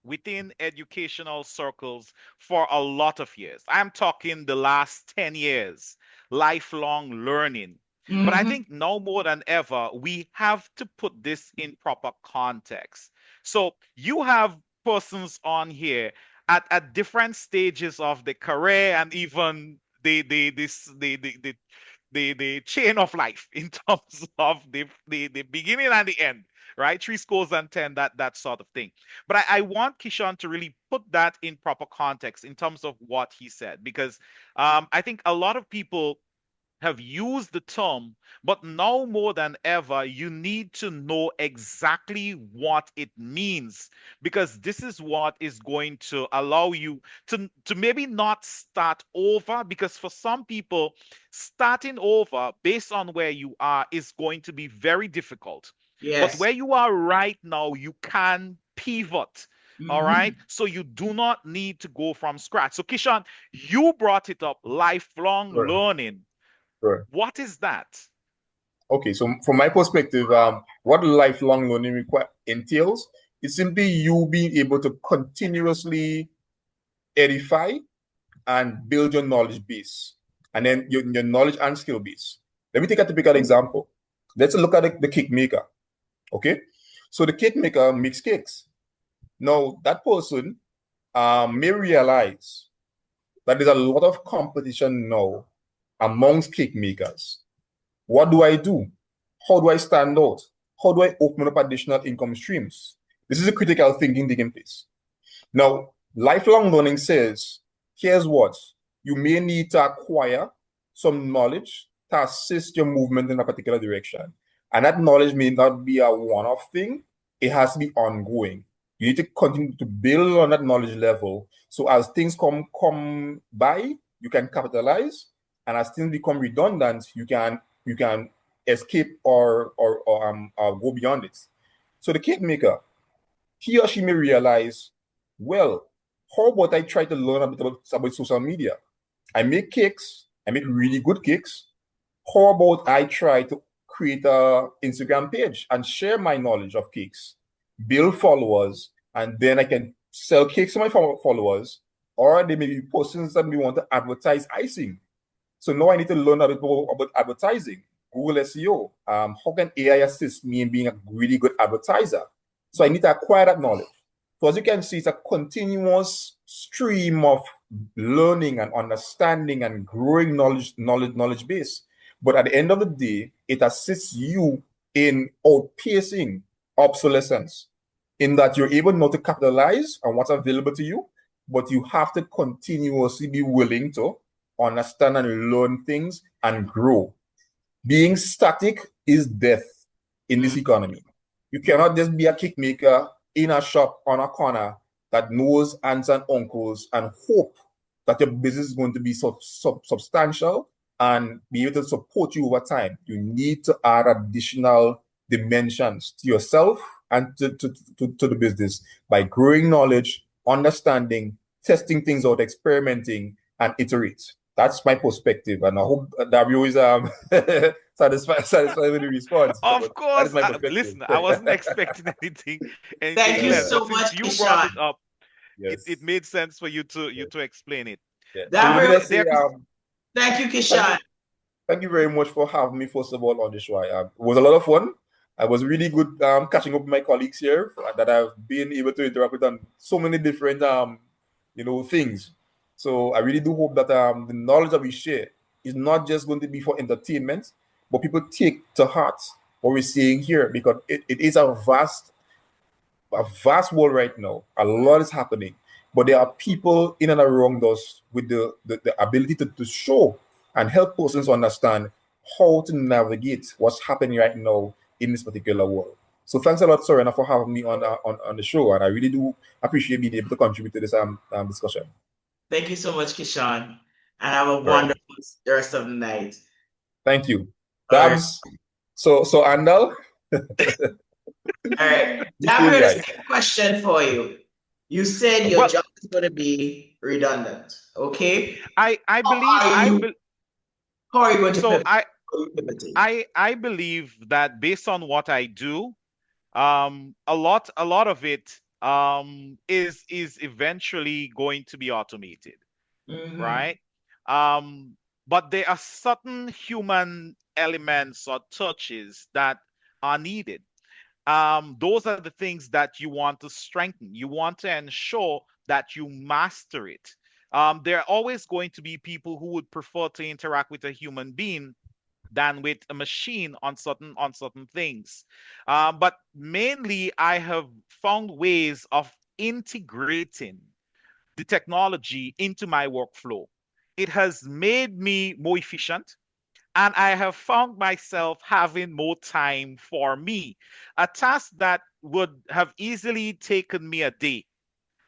within educational circles for a lot of years. I'm talking the last 10 years, lifelong learning. But I Mm-hmm. think now more than ever, we have to put this in proper context. So you have persons on here at different stages of the career and even the chain of life in terms of the beginning and the end, right? Three scores and ten, that sort of thing. But I want Keshawn to really put that in proper context in terms of what he said, because I think a lot of people have used the term, but now more than ever, you need to know exactly what it means, because this is what is going to allow you to maybe not start over, because for some people, starting over based on where you are is going to be very difficult. But Yes. where you are right now, you can pivot. All Mm-hmm. right. So you do not need to go from scratch. So, Kishan, you brought it up, lifelong Sure, learning. sure. What is that? Okay, so from my perspective, what lifelong learning entails is simply you being able to continuously edify and build your knowledge base, and then your knowledge and skill base. Let me take a typical example. Let's look at the cake maker. Okay, so the cake maker makes cakes. Now, that person may realize that there's a lot of competition now amongst cake makers. What do I do? How do I stand out? How do I open up additional income streams? This is a critical thinking taking place. Now, lifelong learning says, here's what you may need to acquire some knowledge to assist your movement in a particular direction. And that knowledge may not be a one off thing, it has to be ongoing. You need to continue to build on that knowledge level. So as things come by, you can capitalize. And as things become redundant, you can escape or go beyond it. So the cake maker, he or she may realize, well, how about I try to learn a bit about social media? I make cakes, I make really good cakes. How about I try to create a Instagram page and share my knowledge of cakes, build followers, and then I can sell cakes to my followers, or they may be persons that may want to advertise icing. So now I need to learn a bit more about advertising, Google SEO. How can AI assist me in being a really good advertiser? So I need to acquire that knowledge. So as you can see, it's a continuous stream of learning and understanding and growing knowledge base. But at the end of the day, it assists you in outpacing obsolescence, in that you're able not to capitalize on what's available to you, but you have to continuously be willing to understand and learn things and grow. Being static is death in this economy. You cannot just be a cake maker in a shop on a corner that knows aunts and uncles and hope that your business is going to be substantial and be able to support you over time. You need to add additional dimensions to yourself and to the business by growing knowledge, understanding, testing things out, experimenting, and iterate. That's my perspective, and I hope Dabreo is satisfied with the response. Of But that is course. my perspective. Listen, I wasn't expecting anything, Thank anything you less. Yeah. But so since much, you brought Keshawn. it up, it Yes. made sense for you to Yes. explain it. Yeah. So let me Dabreo, just say, There is thank you, thank Keshawn. you, thank you very much for having me. First of all, on the show, it was a lot of fun. I was really good catching up with my colleagues here that I've been able to interact with on so many different things. So I really do hope that the knowledge that we share is not just going to be for entertainment, but people take to heart what we're saying here, because it is a vast world right now. A lot is happening, but there are people in and around us with the ability to show and help persons understand how to navigate what's happening right now in this particular world. So thanks a lot, Sorena, for having me on the show, and I really do appreciate being able to contribute to this discussion. Thank you so much, Keshawn. And have a All right, wonderful rest of the night. thank you, All right. Dabs. So Andal, All right. you same Dabreo, the guy. second question for you. You said your well, job is going to be redundant. Okay. I How believe are you? How are you going to so pivot? How are you pivoting? I believe that based on what I do, a lot of it is eventually going to be automated, Mm-hmm. right? Um, but there are certain human elements or touches that are needed. Those are the things that you want to strengthen. You want to ensure that you master it. There are always going to be people who would prefer to interact with a human being than with a machine on certain things. But mainly, I have found ways of integrating the technology into my workflow. It has made me more efficient, and I have found myself having more time for me. A task that would have easily taken me a day,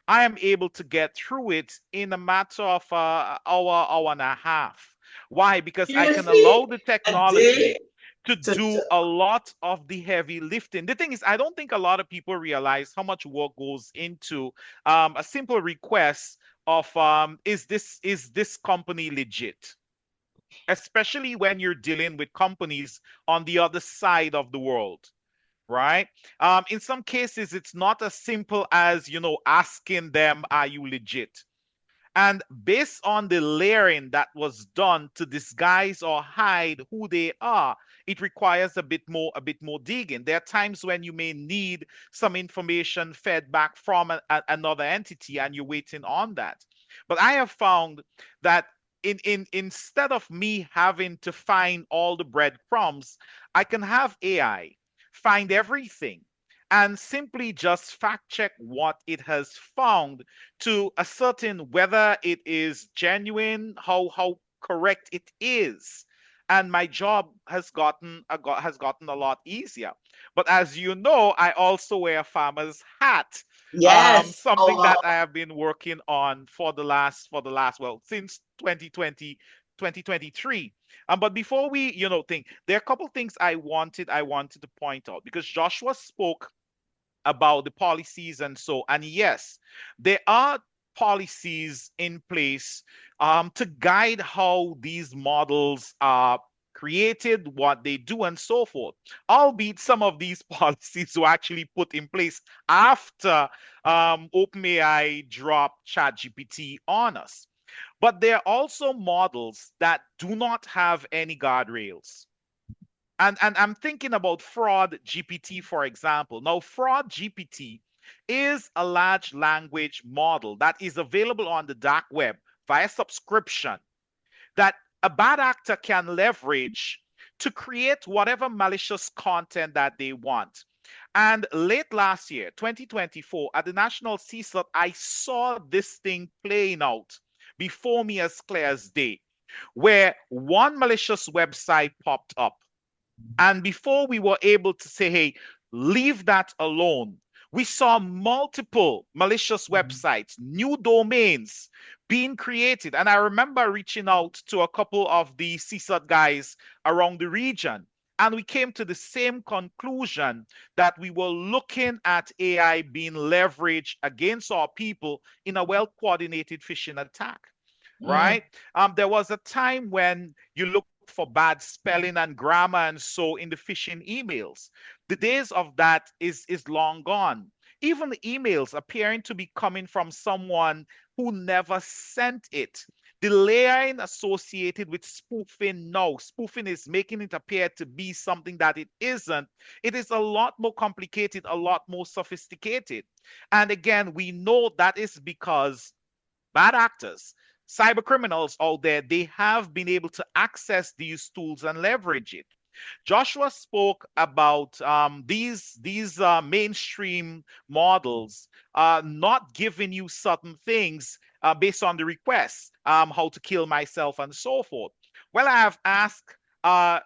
I am able to get through it in a matter of hour and a half. Why? Because I can allow Seriously, the a day technology to to do a lot of the heavy lifting. The thing is, I don't think a lot of people realize how much work goes into a simple request of is this company legit? Especially when you're dealing with companies on the other side of the world, right? In some cases, it's not as simple as, asking them, are you legit? And based on the layering that was done to disguise or hide who they are, it requires a bit more digging. There are times when you may need some information fed back from another entity and you're waiting on that. But I have found that instead of me having to find all the breadcrumbs, I can have AI find everything and simply just fact check what it has found to ascertain whether it is genuine, how correct it is. And my job has gotten a lot easier. But as you know, I also wear a farmer's hat. yes. Oh Something wow. that I have been working on for the last well, since 2020, 2023. But before we, think, there are a couple things I wanted to point out because Joshua spoke about the policies and so. And yes, there are policies in place to guide how these models are created, what they do, and so forth. Albeit some of these policies were actually put in place after OpenAI dropped ChatGPT on us. But there are also models that do not have any guardrails. And I'm thinking about Fraud GPT, for example. Now, Fraud GPT is a large language model that is available on the dark web via subscription that a bad actor can leverage to create whatever malicious content that they want. And late last year, 2024, at the National CSUT, I saw this thing playing out before me as clear as day, where one malicious website popped up and before we were able to say, hey, leave that alone, we saw multiple malicious websites, new domains being created. And I remember reaching out to a couple of the CSUT guys around the region. And we came to the same conclusion that we were looking at AI being leveraged against our people in a well coordinated phishing attack, Mm. right? There was a time when you looked for bad spelling and grammar and so in the phishing emails. The days of that is long gone. Even the emails appearing to be coming from someone who never sent it. The layering associated with spoofing now, spoofing is making it appear to be something that it isn't. It is a lot more complicated, a lot more sophisticated. And again, we know that is because bad actors, cyber criminals out there, they have been able to access these tools and leverage it. Joshua spoke about these mainstream models not giving you certain things based on the requests, how to kill myself and so forth. Well, I have asked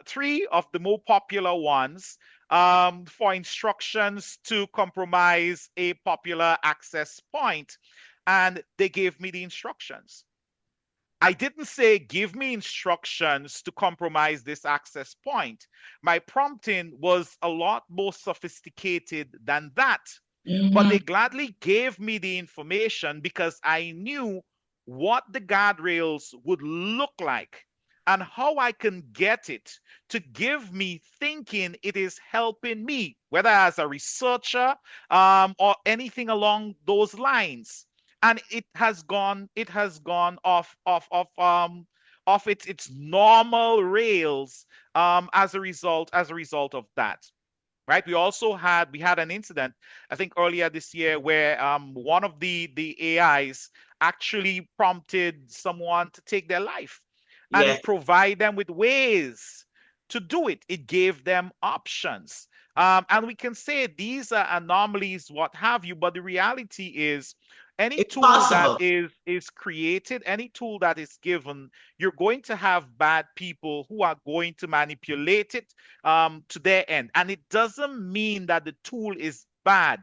three of the more popular ones for instructions to compromise a popular access point, and they gave me the instructions. I didn't say, give me instructions to compromise this access point. My prompting was a lot more sophisticated than that. But they Mhm. gladly gave me the information because I knew what the guardrails would look like and how I can get it to give me thinking it is helping me, whether as a researcher or anything along those lines. And it has gone off its normal rails as a result of that. Right. We had an incident, I think earlier this year, where one of the AIs actually prompted someone to take their life, and Yes. it provided them with ways to do it. It gave them options. And we can say these are anomalies, what have you, but the reality is any It's tool that possible. is created, any tool that is given, you're going to have bad people who are going to manipulate it to their end. And it doesn't mean that the tool is bad,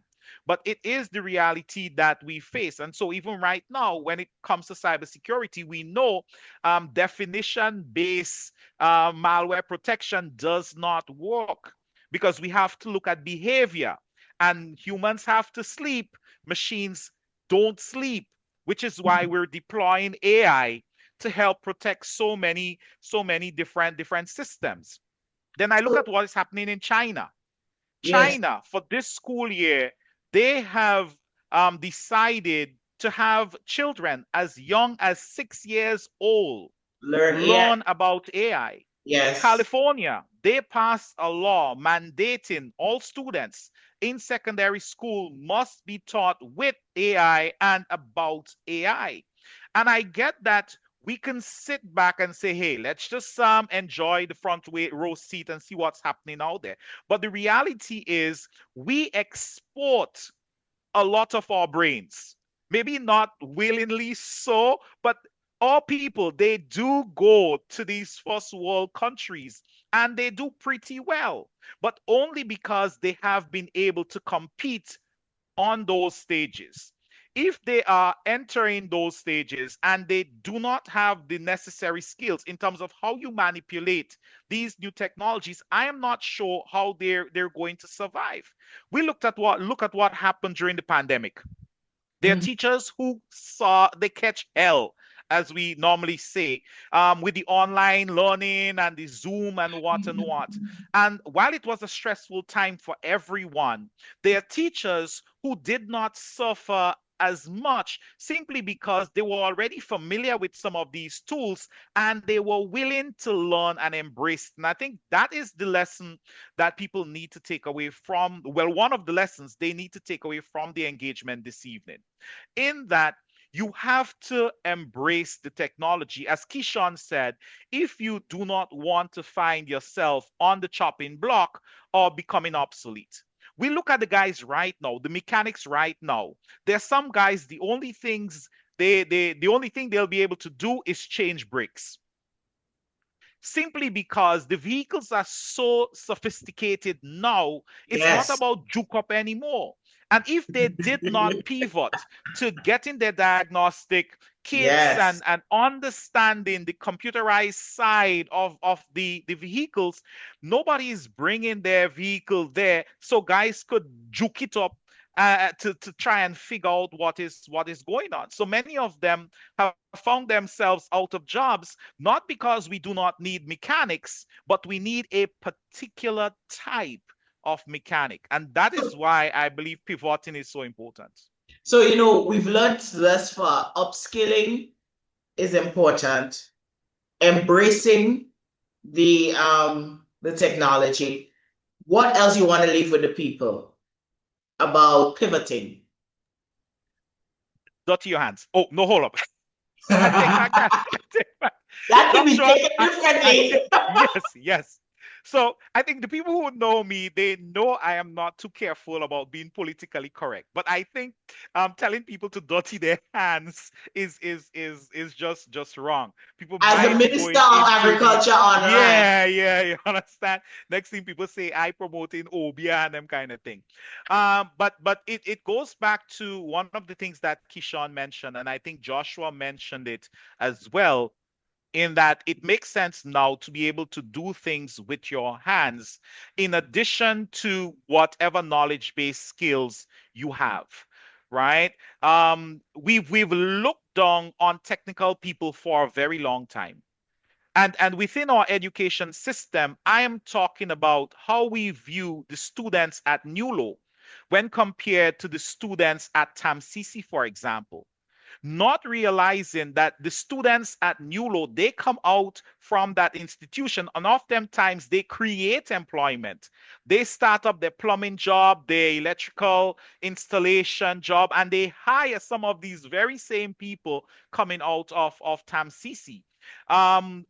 but it is the reality that we face. And so, even right now, when it comes to cybersecurity, we know definition based malware protection does not work because we have to look at behavior, and humans have to sleep, machines don't sleep, which is why we're deploying AI to help protect so many different systems. Then I look So, at what is happening in China. yes. China, for this school year, they have decided to have children as young as 6 years old Learn AI. learn about AI. Yes. California, they passed a law mandating all students in secondary school must be taught with AI and about AI. And I get that we can sit back and say, hey, let's just enjoy the row seat and see what's happening out there. But the reality is, we export a lot of our brains. Maybe not willingly so, but our people, they do go to these first world countries and they do pretty well, but only because they have been able to compete on those stages. If they are entering those stages and they do not have the necessary skills in terms of how you manipulate these new technologies, I am not sure how they're going to survive. We look at what happened during the pandemic. There are Mhm. teachers who saw they catch hell, as we normally say, with the online learning and the Zoom and what and what. And while it was a stressful time for everyone, there are teachers who did not suffer as much simply because they were already familiar with some of these tools and they were willing to learn and embrace. And I think that is the lesson that people need to take away from, well, one of the lessons they need to take away from the engagement this evening, in that you have to embrace the technology. As Keshawn said, if you do not want to find yourself on the chopping block or becoming obsolete. We look at the guys right now, the mechanics right now. There's some guys, the only thing they'll be able to do is change brakes, simply because the vehicles are so sophisticated now. It's not Yes. about juke up anymore. And if they did not pivot to getting their diagnostic kits Yes. and understanding the computerized side of the vehicles, nobody is bringing their vehicle there so guys could juke it up to try and figure out what is going on. So many of them have found themselves out of jobs, not because we do not need mechanics, but we need a particular type of mechanic. And that is why I believe pivoting is so important. So, we've learned thus far, upskilling is important. Embracing the technology. What else you want to leave with the people about pivoting? Dirty your hands. Oh, no, hold up. I take back that. I take back. That can be Joshua, taken differently. yes. So I think the people who know me, they know I am not too careful about being politically correct. But I think telling people to dirty their hands is just wrong. People As the might be Minister going of into the Agriculture online. yeah, you understand. Next thing people say, I promoting Obia and them kind of thing. But it goes back to one of the things that Keshawn mentioned, and I think Joshua mentioned it as well, in that it makes sense now to be able to do things with your hands in addition to whatever knowledge based skills you have, right? We've looked down on technical people for a very long time. And within our education system, I am talking about how we view the students at Nulo when compared to the students at Tamsisi, for example. not realizing that the students at NULO, they come out from that institution, and oftentimes they create employment. They start up their plumbing job, their electrical installation job, and they hire some of these very same people coming out of TAMCC.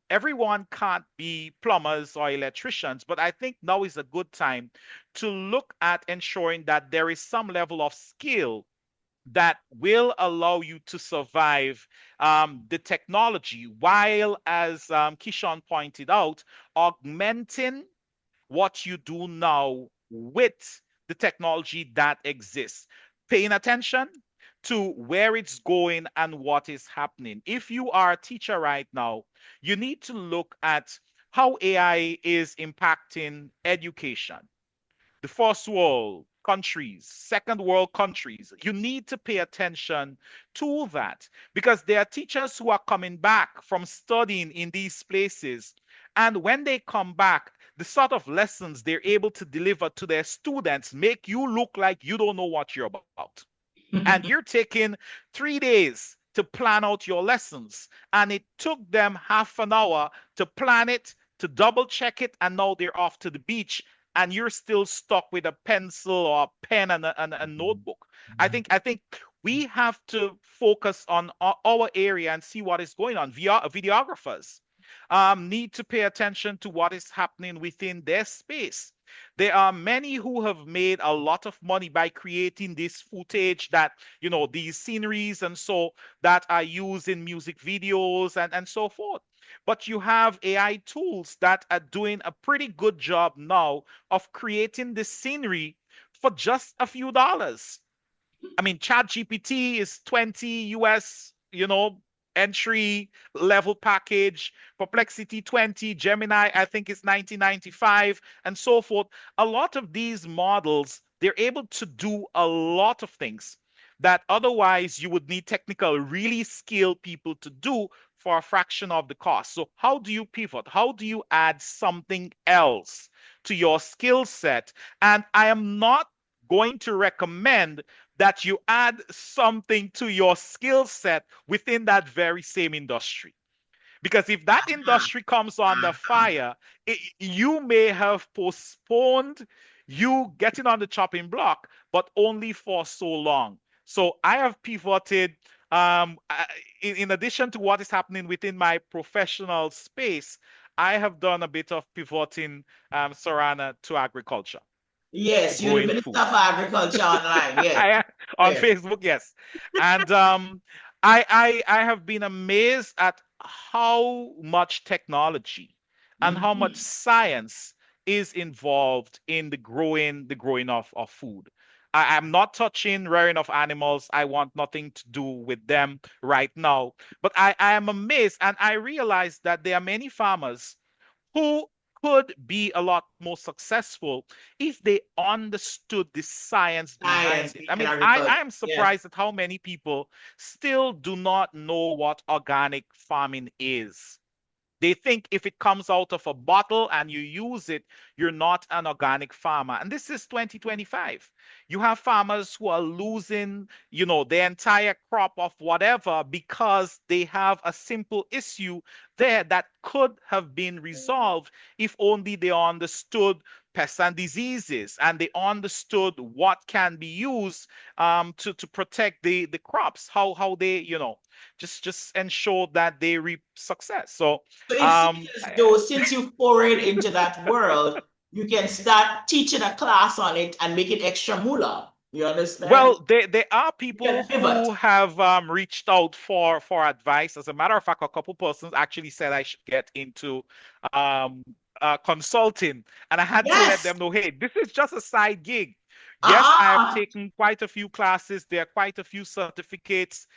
Everyone can't be plumbers or electricians, but I think now is a good time to look at ensuring that there is some level of skill that will allow you to survive the technology, while, as Keshawn pointed out, augmenting what you do now with the technology that exists, paying attention to where it's going and what is happening. If you are a teacher right now, you need to look at how AI is impacting education. The first world countries, second world countries, you need to pay attention to that, because there are teachers who are coming back from studying in these places. And when they come back, the sort of lessons they're able to deliver to their students make you look like you don't know what you're about. And you're taking 3 days to plan out your lessons. And it took them half an hour to plan it, to double check it, and now they're off to the beach. And you're still stuck with a pencil or a pen and a notebook. I think we have to focus on our area and see what is going on. Videographers need to pay attention to what is happening within their space. There are many who have made a lot of money by creating this footage, that, these sceneries and so, that are used in music videos and so forth. But you have AI tools that are doing a pretty good job now of creating the scenery for just a few dollars. I mean, Chat GPT is 20 US, entry level package. Perplexity 20, Gemini, I think it's 1995, and so forth. A lot of these models, they're able to do a lot of things that otherwise you would need technical, really skilled people to do for a fraction of the cost. So, how do you pivot? How do you add something else to your skill set? And I am not going to recommend that you add something to your skill set within that very same industry. Because if that industry comes under fire, you may have postponed you getting on the chopping block, but only for so long. So I have pivoted. In addition to what is happening within my professional space, I have done a bit of pivoting, Sarana, to agriculture, Yes, you're the growing Minister food. of Agriculture online. Yes. On Yes. Facebook, yes. And I have been amazed at how much technology and how much Mhm. science is involved in the growing of food. I'm not touching rearing of animals. I want nothing to do with them right now. But I am amazed, and I realize that there are many farmers who could be a lot more successful if they understood the science Science behind it. I behind mean, I agriculture. am Yes. surprised at how many people still do not know what organic farming is. They think if it comes out of a bottle and you use it, you're not an organic farmer. And this is 2025. You have farmers who are losing, their entire crop of whatever because they have a simple issue there that could have been resolved if only they understood pests and diseases, and they understood what can be used to protect the crops, how they, just ensure that they reap success. So So it seems um, as though since you forayed into that world, you can start teaching a class on it and make it extra moolah. You understand? well, there are You can people pivot. who have reached out for advice. As a matter of fact, a couple persons actually said I should get into um, consulting, and I had to let Yes. them know, hey, this is just a side gig. Yes, I have taken quite a few classes. There are quite a few certificates,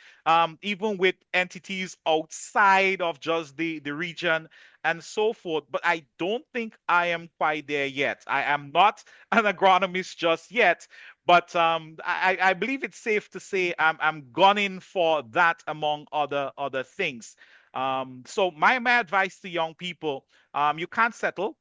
even with entities outside of just the region and so forth. But I don't think I am quite there yet. I am not an agronomist just yet, but I believe it's safe to say I'm gunning for that among other things. So my advice to young people, you can't settle.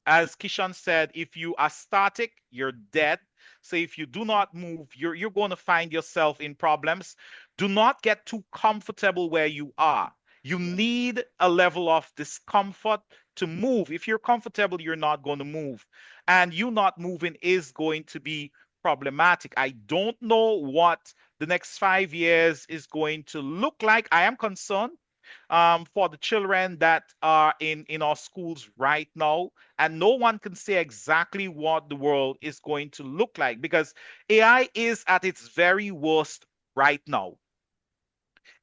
as Keshawn said, if you are static, you're dead. So if you do not move, you're going to find yourself in problems. Do not get too comfortable where you are. You need a level of discomfort to move. If you're comfortable, you're not going to move. And you not moving is going to be problematic. I don't know what the next 5 years is going to look like. I am concerned for the children that are in our schools right now. And no one can say exactly what the world is going to look like because AI is at its very worst right now.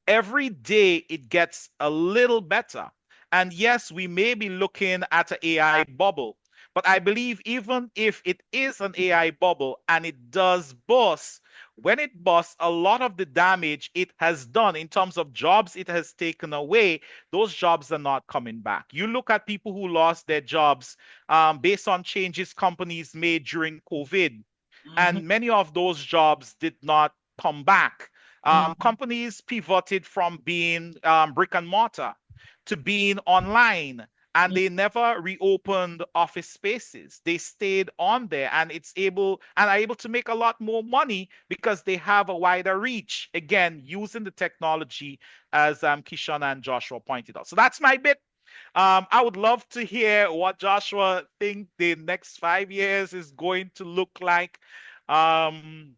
Every day it gets a little better. And yes, we may be looking at an AI bubble, but I believe even if it is an AI bubble and it does burst, when it busts, a lot of the damage it has done in terms of jobs it has taken away, those jobs are not coming back. You look at people who lost their jobs based on changes companies made during COVID, Mhm, and many of those jobs did not come back. mhm, Companies pivoted from being brick and mortar to being online, and mhm. they never reopened office spaces. They stayed on there, and are able to make a lot more money because they have a wider reach. Again, using the technology as Keshawn and Joshua pointed out. So that's my bit. I would love to hear what Joshua think the next 5 years is going to look like. I'm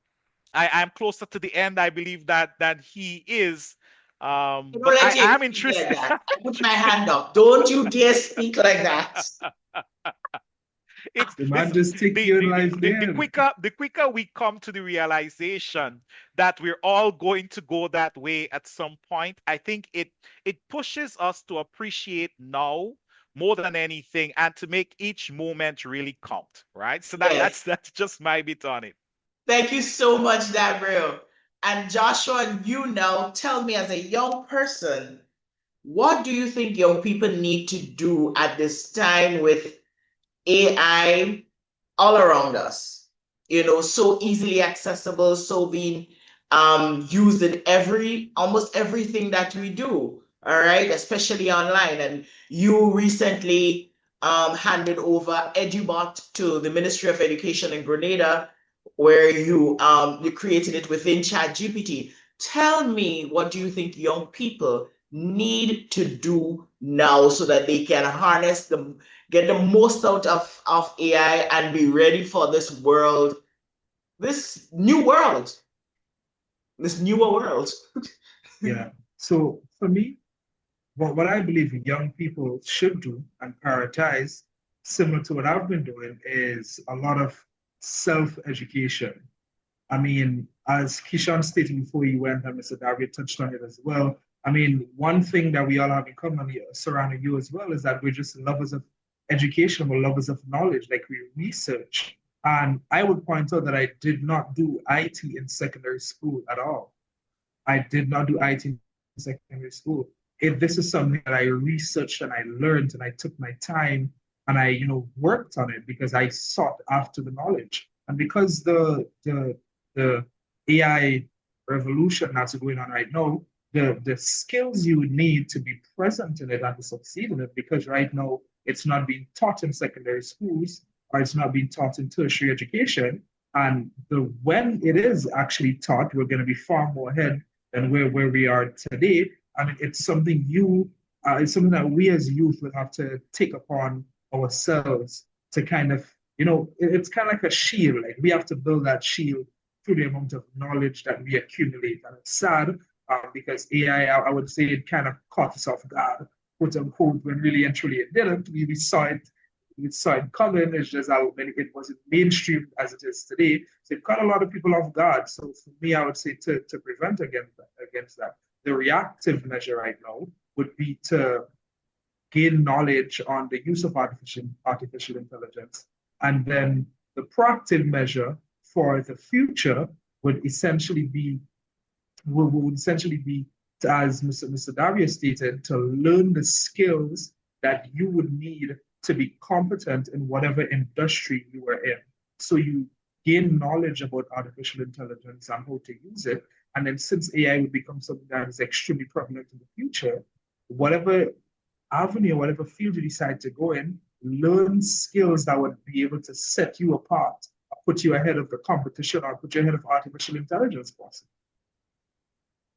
closer to the end, I believe, that than he is. Don't But let I him am speak like interested. that. I put my hand up. Don't you dare speak like that. It's The this man just take you in life there. the quicker we come to the realization that we're all going to go that way at some point, I think it pushes us to appreciate now more than anything and to make each moment really count, right? So Yes. that's just my bit on it. Thank you so much, Dabreo. And Joshua, you now tell me as a young person, what do you think young people need to do at this time with AI all around us? So easily accessible, so being used in almost everything that we do. All right, especially online. And you recently handed over EduBot to the Ministry of Education in Grenada, where you created it within ChatGPT. Tell me, what do you think young people need to do now so that they can harness get the most out of AI and be ready for this new world, this newer world. Yeah. So for me, what I believe young people should do and prioritize, similar to what I've been doing, is a lot of self-education. I mean, as Keshawn stated before you went, and Mr. David touched on it as well. I mean, one thing that we all have in common surrounding you as well is that we're just lovers of education, we're lovers of knowledge, like we research. And I would point out that I did not do IT in secondary school at all. I did not do IT in secondary school. This is something that I researched and I learned and I took my time and I, worked on it because I sought after the knowledge. And because the AI revolution that's going on right now, the skills you need to be present in it and to succeed in it, because right now it's not being taught in secondary schools or it's not being taught in tertiary education. And when it is actually taught, we're going to be far more ahead than where we are today. I mean, it's something that we as youth will have to take upon ourselves to kind of, it's kind of like a shield. Like we have to build that shield through the amount of knowledge that we accumulate. And it's sad because I would say it kind of caught us off guard, quote unquote, when really and truly it didn't. We saw it coming. It's just how it wasn't mainstream as it is today. So it caught a lot of people off guard. So for me, I would say to prevent against that, the reactive measure right now would be to gain knowledge on the use of artificial intelligence. And then the proactive measure for the future would essentially be as Mr. Dabreo stated, to learn the skills that you would need to be competent in whatever industry you are in. So you gain knowledge about artificial intelligence and how to use it. And then since AI would become something that is extremely prevalent in the future, whatever avenue, whatever field you decide to go in, learn skills that would be able to set you apart, put you ahead of the competition, or put you ahead of artificial intelligence possibly.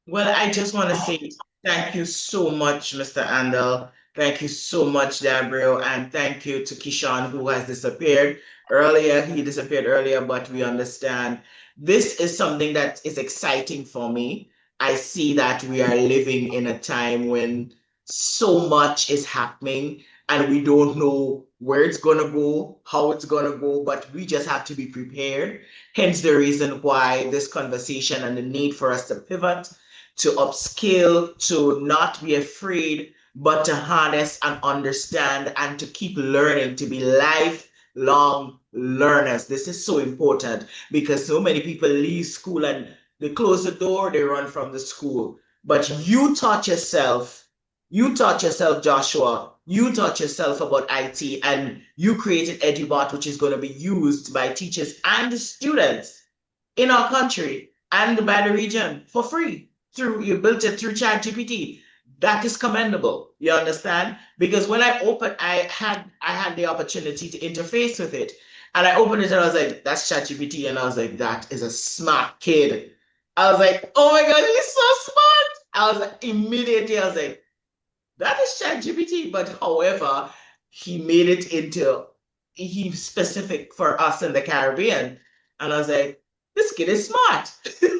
Well, I just want to say thank you so much, Mr. Andall. Thank you so much, Dabreo, and thank you to Keshawn, who has disappeared earlier. He disappeared earlier, but we understand. This is something that is exciting for me. I see that we are living in a time when so much is happening and we don't know where it's going to go, how it's going to go, but we just have to be prepared. Hence the reason why this conversation and the need for us to pivot, to upskill, to not be afraid, but to harness and understand and to keep learning, to be lifelong learners. This is so important because so many people leave school and they close the door, they run from the school. But you taught yourself, Joshua, you taught yourself about IT and you created EduBot, which is going to be used by teachers and students in our country and by the region for free. You built it through ChatGPT. That is commendable. You understand? Because when I had the opportunity to interface with it, and I opened it and I was like, "That's ChatGPT," and I was like, "That is a smart kid." I was like, "Oh my God, he's so smart!" I was like, immediately, I was like, "That is ChatGPT." But however, he made it into specific for us in the Caribbean, and I was like, this kid is smart.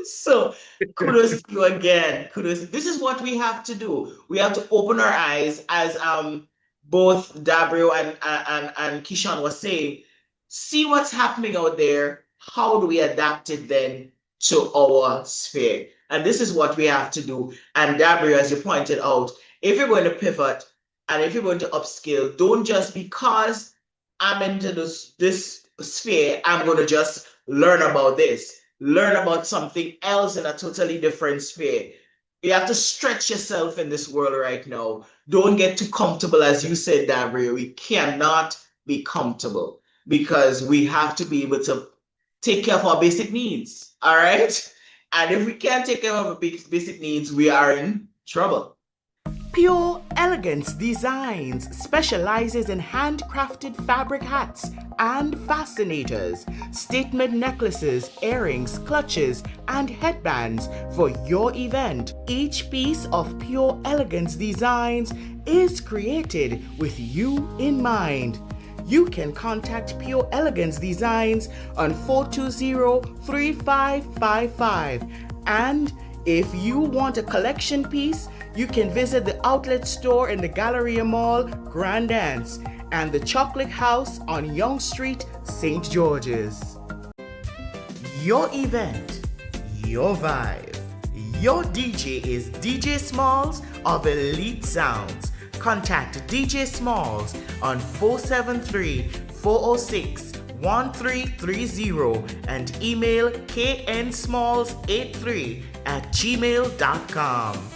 So kudos to you again. Kudos. This is what we have to do. We have to open our eyes, as both Dabreo and Keshawn was saying. See what's happening out there. How do we adapt it then to our sphere? And this is what we have to do. And Dabreo, as you pointed out, if you're going to pivot and if you're going to upskill, don't just because I'm into this sphere, I'm going to just learn about this. Learn about something else in a totally different sphere. You have to stretch yourself in this world right now. Don't get too comfortable, as you said, Dabreo. We cannot be comfortable because we have to be able to take care of our basic needs. All right? And if we can't take care of our basic needs, we are in trouble. Pure Elegance Designs specializes in handcrafted fabric hats and fascinators, statement necklaces, earrings, clutches, and headbands for your event. Each piece of Pure Elegance Designs is created with you in mind. You can contact Pure Elegance Designs on 420-3555. And if you want a collection piece, you can visit the outlet store in the Galleria Mall, Grand Anse, and the Chocolate House on Yonge Street, St. George's. Your event, your vibe. Your DJ is DJ Smalls of Elite Sounds. Contact DJ Smalls on 473-406-1330 and email knsmalls83@gmail.com.